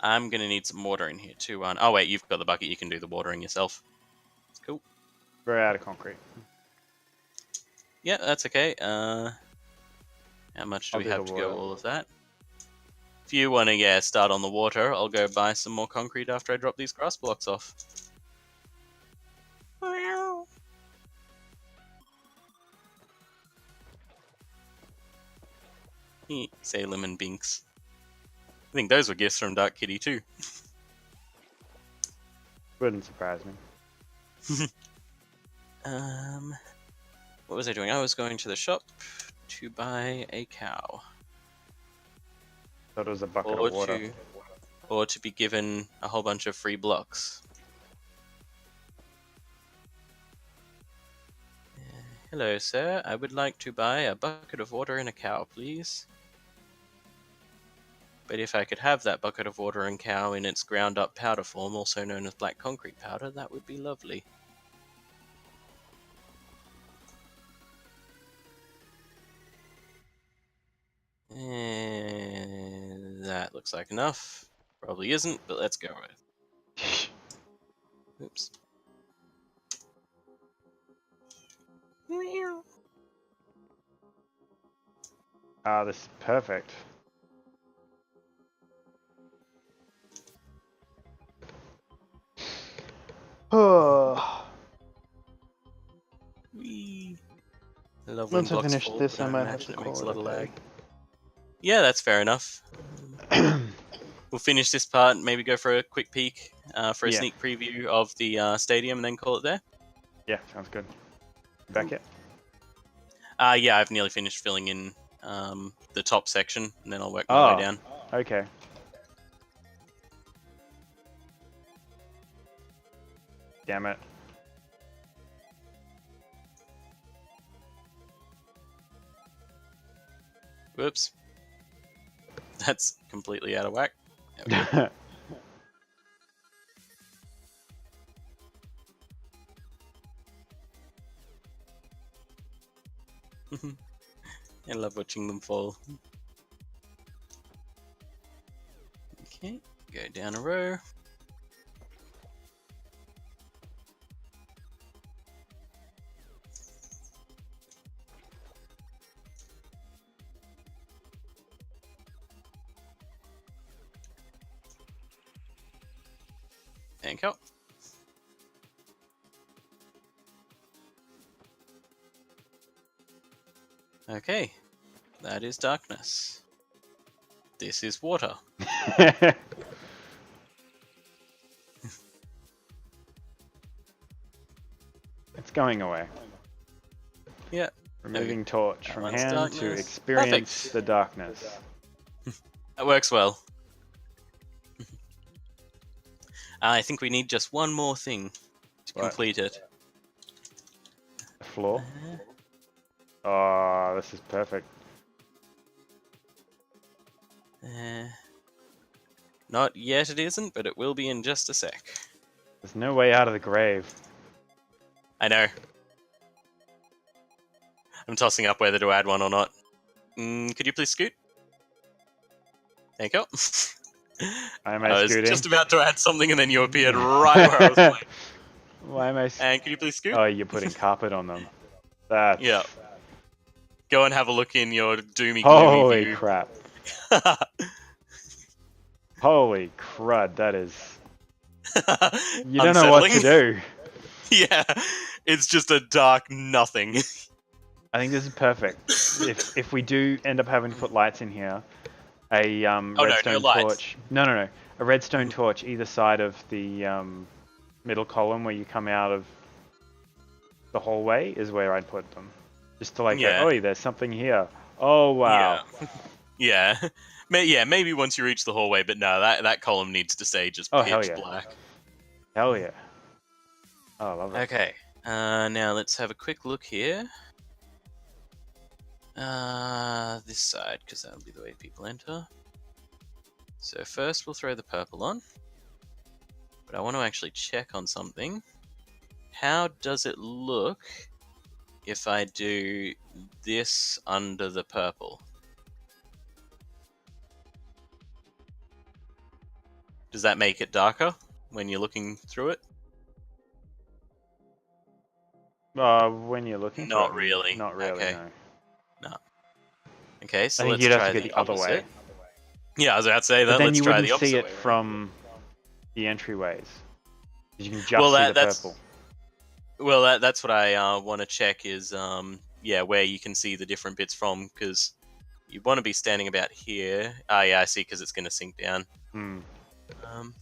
I'm going to need some water in here too. Oh, wait, you've got the bucket. You can do the watering yourself. Cool. We're out of concrete. Yeah, that's okay. How much do I'll we do the have to go water. all of that? If you want to, start on the water, I'll go buy some more concrete after I drop these grass blocks off. Salem and Binks. I think those were gifts from Dark Kitty too. Wouldn't surprise me. What was I doing? I was going to the shop to buy a cow. Thought it was a bucket Or of water. to be given a whole bunch of free blocks. Hello, sir. I would like to buy a bucket of water and a cow, please. But if I could have that bucket of water and cow in its ground up powder form, also known as black concrete powder, that would be lovely. And that looks like enough. Probably isn't, but let's go with. Oops. Ah, this is perfect. Oh. Whee! I love when Once I blocks finish fall, this, but I I might have imagine to it makes call a it lot a of lag. day. Yeah, that's fair enough. We'll finish this part, maybe go for a quick peek, for a Yeah. sneak preview of the stadium, and then call it there. Yeah, sounds good. Back it. Yeah, I've nearly finished filling in the top section, and then I'll work my way Oh, down. okay. Damn it. Whoops. That's completely out of whack. There we go. I love watching them fall. Okay, go down a row. And go. Okay, that is darkness. This is water. It's going away. Yeah. Removing torch That from one's hand darkness. to experience Perfect. the darkness. That works well. I think we need just one more thing to What? complete it. The floor? Oh, this is perfect. Not yet it isn't, but it will be in just a sec. There's no way out of the grave. I know. I'm tossing up whether to add one or not. Could you please scoot? Thank you. Why am I I was scooting? just about to add something and then you appeared right where I was playing. Why am I... And could you please scoot? Oh, you're putting carpet on them. That's... Yeah. Go and have a look in your doomy gloomy Holy view. crap. Holy crud, that is... You don't know what to do. Yeah, it's just a dark nothing. I think this is perfect. If we do end up having to put lights in here, a redstone torch... No. A redstone torch either side of the middle column where you come out of the hallway is where I'd put them. Just to like, Yeah. go, oh, there's something here. Oh, wow. Yeah. Yeah, maybe once you reach the hallway, but no, that column needs to stay just pitch black. Hell yeah. Oh, I love it. Okay, now let's have a quick look here. This side, because that'll be the way people enter. So first we'll throw the purple on. But I want to actually check on something. How does it look if I do this under the purple? Does that make it darker when you're looking through it? When you're looking for Not it, really. not really, Okay. no. No. Okay, I so think let's you'd have to try go the the other way. opposite. Yeah, I was about to say But that. then Let's you try wouldn't the see opposite it way around. from the entryways. You can just Well, see the that's purple. that's what I want to check is yeah, where you can see the different bits from, because you want to be standing about here. Ah, yeah, I see, because it's going to sink down. Hmm. Um,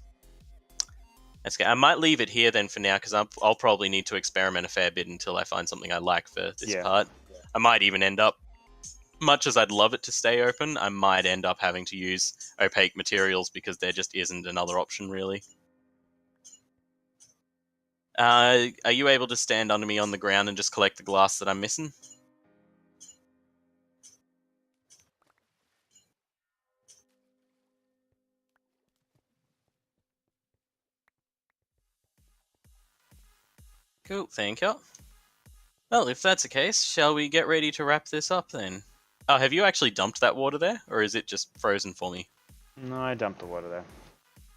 that's good. I might leave it here then for now, because I'll probably need to experiment a fair bit until I find something I like for this Yeah. part. I might even end up, much as I'd love it to stay open, I might end up having to use opaque materials because there just isn't another option really. Are you able to stand under me on the ground and just collect the glass that I'm missing? Cool, thank you. Well, if that's the case, shall we get ready to wrap this up then? Oh, have you actually dumped that water there, or is it just frozen for me? No, I dumped the water there.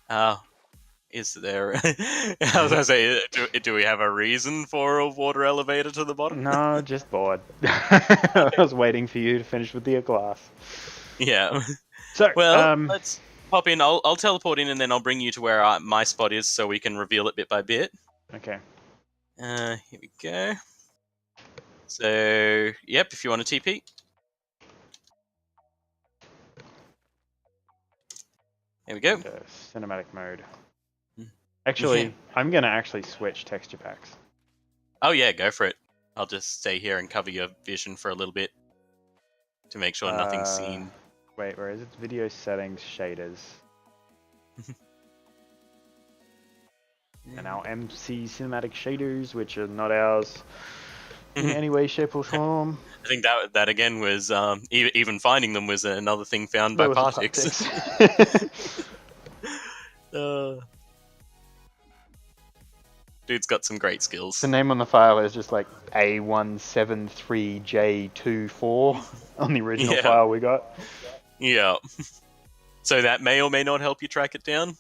Oh, is there... I was going to say, do we have a reason for a water elevator to the bottom? No, just bored. I was waiting for you to finish with your glass. Yeah. So, Well, let's pop in. I'll teleport in, and then I'll bring you to where my spot is so we can reveal it bit by bit. okay. Here we go. So, yep, if you want a TP. Here we go. Into cinematic mode. Yeah. Actually, I'm gonna actually switch texture packs. Oh yeah, go for it. I'll just stay here and cover your vision for a little bit to make sure nothing's seen. Wait, where is it? Video settings, shaders. And our MC cinematic shaders, which are not ours in any way, shape, or form. I think that again was even finding them was another thing found by That was a Partix. Dude's got some great skills. The name on the file is just like A173J24 on the original file we got. Yeah. So that may or may not help you track it down.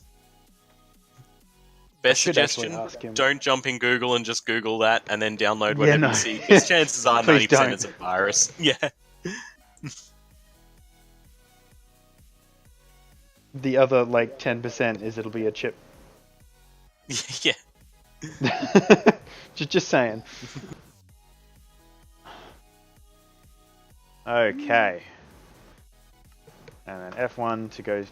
Best suggestion, don't jump in Google and just Google that and then download whatever you see, because chances are 90% is a virus. Yeah. The other, like, 10% is it'll be a chip. Yeah. just saying. Okay. And then F1 to go...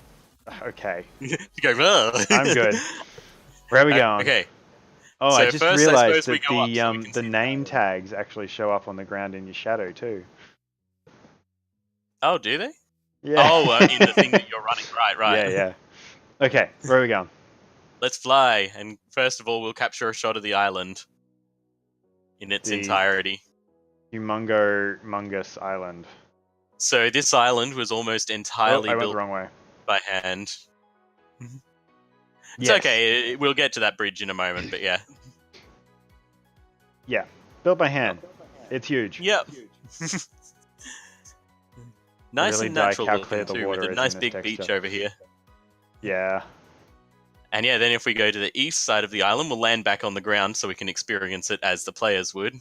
Okay. You go, well. I'm good. Where are we going? Okay. Oh, So I just first, realized I that the name tags actually show up on the ground in your shadow too. Oh, do they? Yeah. Oh, in the thing that you're running. Right. Yeah. Okay, where are we going? Let's fly, and first of all, we'll capture a shot of the island in its entirety. Humongous island. So this island was almost entirely built built the wrong way. by hand. It's okay, we'll get to that bridge in a moment, but yeah. Yeah, built by hand. It's huge. Yep. Nice really and natural like how looking clear the too, water with a is nice in big this beach texture. over here. Yeah. And yeah, then if we go to the east side of the island, we'll land back on the ground so we can experience it as the players would.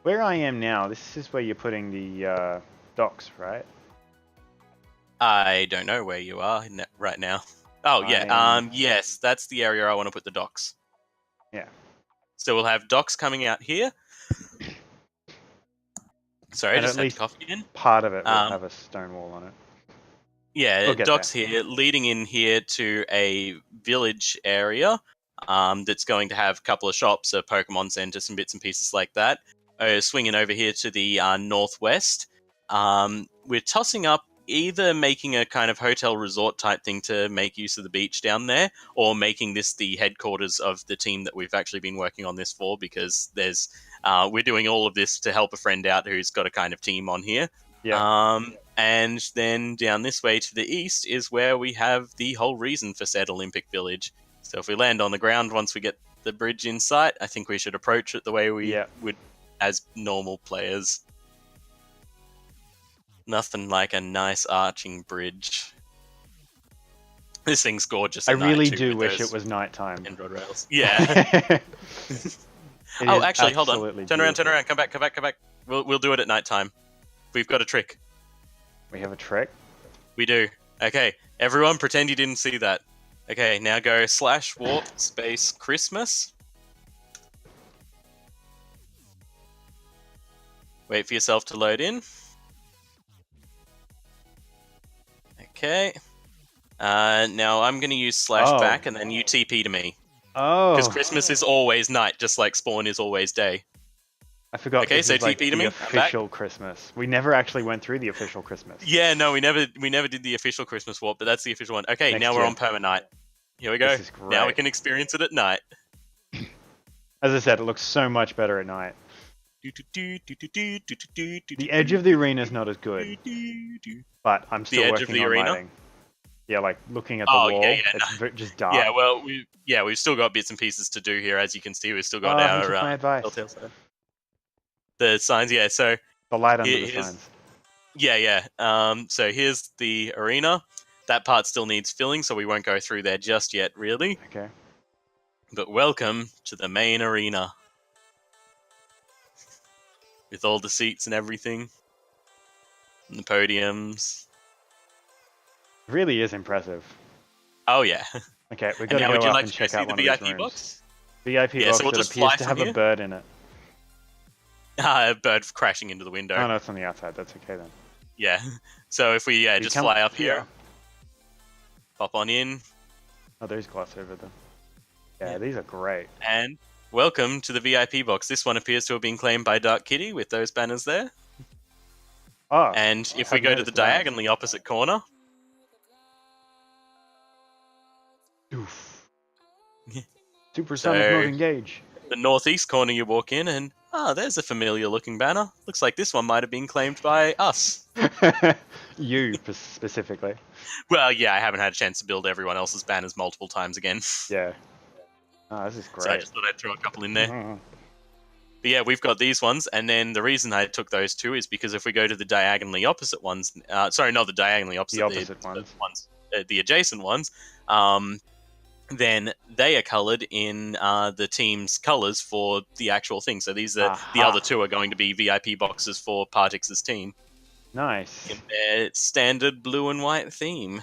Where I am now, this is where you're putting the docks, right? I don't know where you are right now. Oh, yeah. Yes, that's the area I want to put the docks. Yeah. So we'll have docks coming out here. Sorry, I just had coffee again. Part of it will have a stone wall on it. Yeah, docks here, leading in here to a village area that's going to have a couple of shops, a Pokemon Center, some bits and pieces like that. Swinging over here to the northwest. We're tossing up either making a kind of hotel resort type thing to make use of the beach down there, or making this the headquarters of the team that we've actually been working on this for, because there's we're doing all of this to help a friend out who's got a kind of team on here. Yeah. And then down this way to the east is where we have the whole reason for said Olympic Village. So if we land on the ground once we get the bridge in sight, I think we should approach it the way we would as normal players. Nothing like a nice arching bridge. This thing's gorgeous. I really do wish it was nighttime. Android rails. Yeah. It Oh, is actually, hold on. absolutely Turn around, beautiful. come back. We'll do it at nighttime. We've got a trick. We have a trick. We do. Okay, everyone, pretend you didn't see that. Okay, now go /warp space Christmas. Wait for yourself to load in. Okay. Now I'm going to use /back and then you TP to me. Because Oh, Christmas is always night, just like Spawn is always day. I forgot. Okay, This so is like TP to the me. I'm back. official Christmas. We never actually went through the official Christmas. Yeah, no, we never did the official Christmas warp, but that's the official one. Okay, Next now we're year. on perma night. Here we go. This is great. Now we can experience it at night. As I said, it looks so much better at night. The The edge of the arena is not as good, but I'm still edge of working the on arena? lighting. Yeah, like looking at the wall, it's just dark. Yeah, well, we've still got bits and pieces to do here, as you can see. We've still got He took my advice. The signs. Yeah, so The light under the here's- signs. yeah. So here's the arena. That part still needs filling, so we won't go through there just yet, really. Okay. But welcome to the main arena. With all the seats and everything. And the podiums. It really is impressive. Oh, yeah. Okay, we've And got to now go would you up like and to go check see out the one of these VIP rooms. box? VIP Yeah, box so we'll that just appears fly to from have here. a bird in it. A bird crashing into the window. Oh no, it's on the outside. That's okay then. Yeah. So if we just come fly up here. here, pop on in, Oh, there's glass over them. Yeah, Yeah. these are great. and welcome to the VIP box. This one appears to have been claimed by Dark Kitty with those banners there. Oh, And if we haven't go to noticed the that. diagonally opposite corner, Oof. Yeah. Supersonic So- mode engage. the northeast corner you walk in, and there's a familiar looking banner. Looks like this one might have been claimed by us. You specifically. Well, yeah, I haven't had a chance to build everyone else's banners multiple times again. Yeah. Oh, this is great. So I just thought I'd throw a couple in there. Mhm. But yeah, we've got these ones, and then the reason I took those two is because if we go to the diagonally opposite ones, sorry, not the diagonally opposite, The opposite ones. the adjacent ones, then they are coloured in the team's colours for the actual thing. So these are the Aha. other two are going to be VIP boxes for Partix's team Nice. in their standard blue and white theme.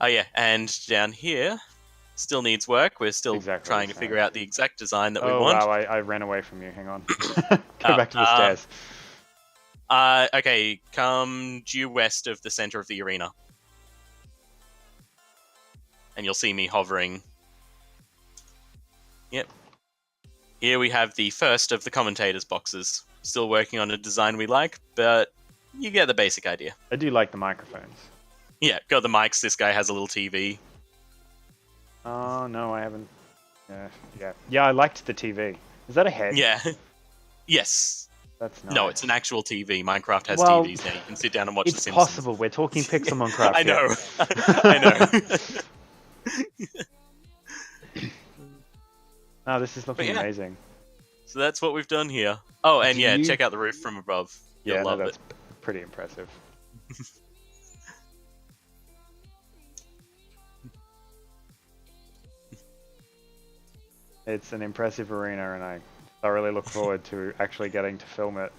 Oh yeah, and down here still needs work. We're still Exactly trying the to same. figure out the exact design that we Oh want. wow, I ran away from you. Hang on. Go back to the stairs. Okay, come due west of the center of the arena. And you'll see me hovering. Yep. Here we have the first of the commentators' boxes. Still working on a design we like, but you get the basic idea. I do like the microphones. Yeah, got the mics. This guy has a little TV. Oh no, I haven't. Yeah. I liked the TV. Is that a head? Yeah. Yes. That's nice. No, it's an actual TV. Minecraft has Well, TVs now. You can sit down and watch The It's Simpsons. possible. We're talking Pixelmoncraft. I know. here. I know. Oh, this is looking yeah. amazing. So that's what we've done here. Oh, and Do yeah, you- check out the roof from above. You'll Yeah, no, love that's it. pretty impressive. It's an impressive arena, and I thoroughly look forward to actually getting to film it.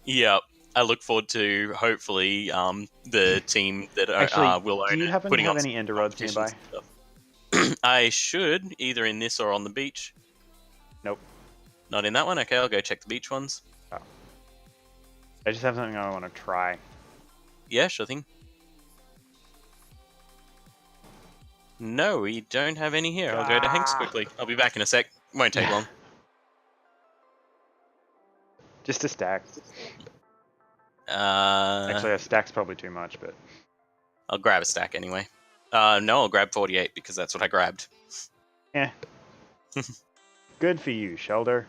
Yeah, I look forward to hopefully the team that Actually, will own do you it happen to putting have on any ender rods competitions nearby? and stuff. I should either in this or on the beach. Nope. Not in that one. Okay, I'll go check the beach ones. I just have something I want to try. Yeah, sure thing. No, we don't have any here. I'll go to Hanks quickly. I'll be back in a sec. Won't take long. Just a stack. Uh, Actually, a stack's probably too much, but I'll grab a stack anyway. No, I'll grab 48 because that's what I grabbed. yeah. Good for you, shoulder.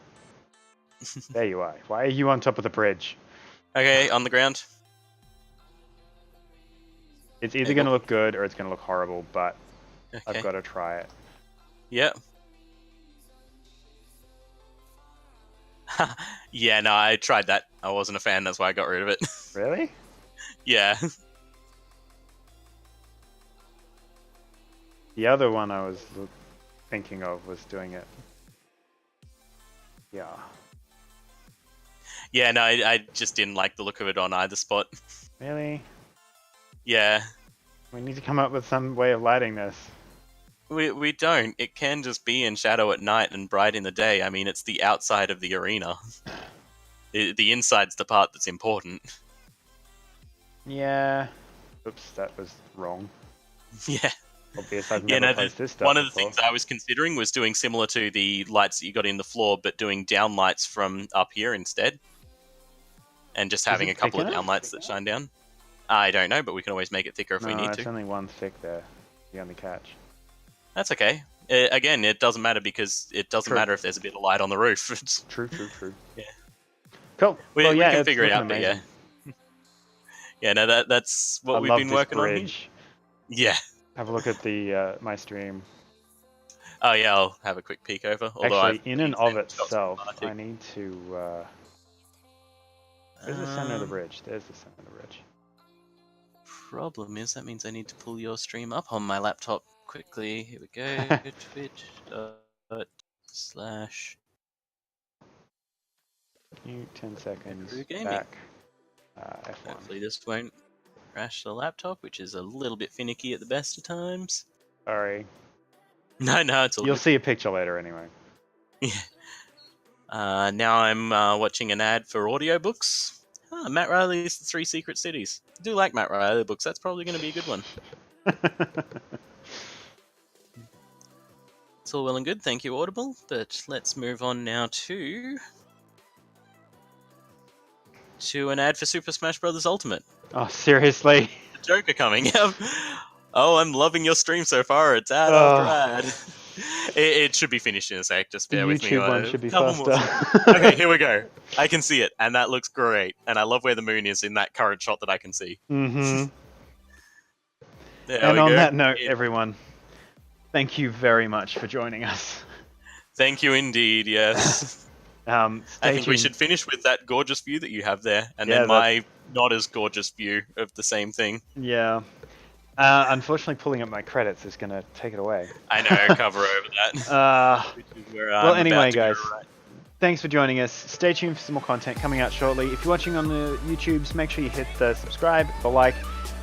There you are. Why are you on top of the bridge? Okay, on the ground. It's either going to look good or it's going to look horrible, but Okay. I've got to try it. Yep. Yeah, no, I tried that. I wasn't a fan, that's why I got rid of it. Really? Yeah. The other one I was thinking of was doing it. Yeah. Yeah, no, I just didn't like the look of it on either spot. Really? Yeah. We need to come up with some way of lighting this. We don't. It can just be in shadow at night and bright in the day. I mean, it's the outside of the arena. The inside's the part that's important. Yeah. Oops, that was wrong. Yeah. Obvious, I've never placed this stuff one of the before. things I was considering was doing similar to the lights that you got in the floor, but doing down lights from up here instead. And just having a couple of down lights that shine down. I don't know, but we can always make it thicker if we need No, it's to. only one thick there. The only catch. That's okay. Again, it doesn't matter because it doesn't matter if there's a bit of light on the roof. True. Yeah. Cool. We can figure it out, amazing. but yeah. Yeah, no, that's what we've been working on here. Yeah. Have a look at the my stream. Oh yeah, I'll have a quick peek over. Although actually, in and of itself, I need to... Where's the center of the bridge? There's the center of the bridge. Problem is, that means I need to pull your stream up on my laptop quickly. Here we go. Twitch./ You 10 seconds Gaming. back. F1. Hopefully this won't crash the laptop, which is a little bit finicky at the best of times. Sorry. No, it's all You'll good. see a picture later anyway. Yeah. Now I'm watching an ad for audiobooks. Matt Riley's The Three Secret Cities. I do like Matt Riley books. That's probably going to be a good one. It's all well and good. Thank you, Audible. But let's move on now to an ad for Super Smash Bros. Ultimate. Oh, seriously? The Joker coming. Oh, I'm loving your stream so far. It's ad after ad. It should be finished in a sec. Just bear with me. The YouTube one should be faster. Okay, here we go. I can see it, and that looks great. And I love where the moon is in that current shot that I can see. Mm-hmm. There and we on go. that note, everyone, thank you very much for joining us. Thank you indeed, yes. I think we should finish with that gorgeous view that you have there, and then my not as gorgeous view of the same thing. Yeah. Unfortunately, pulling up my credits is going to take it away. I know, cover over that. Well, anyway, guys, thanks for joining us. Stay tuned for some more content coming out shortly. If you're watching on the YouTubes, make sure you hit the subscribe, the like,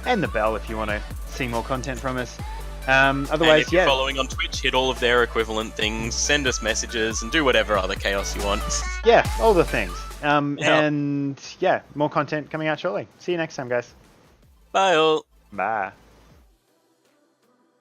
and the bell if you want to see more content from us. Otherwise, and if you're following on Twitch, hit all of their equivalent things, send us messages, and do whatever other chaos you want. Yeah, all the things. And yeah, more content coming out shortly. See you next time, guys. Bye all. Bye.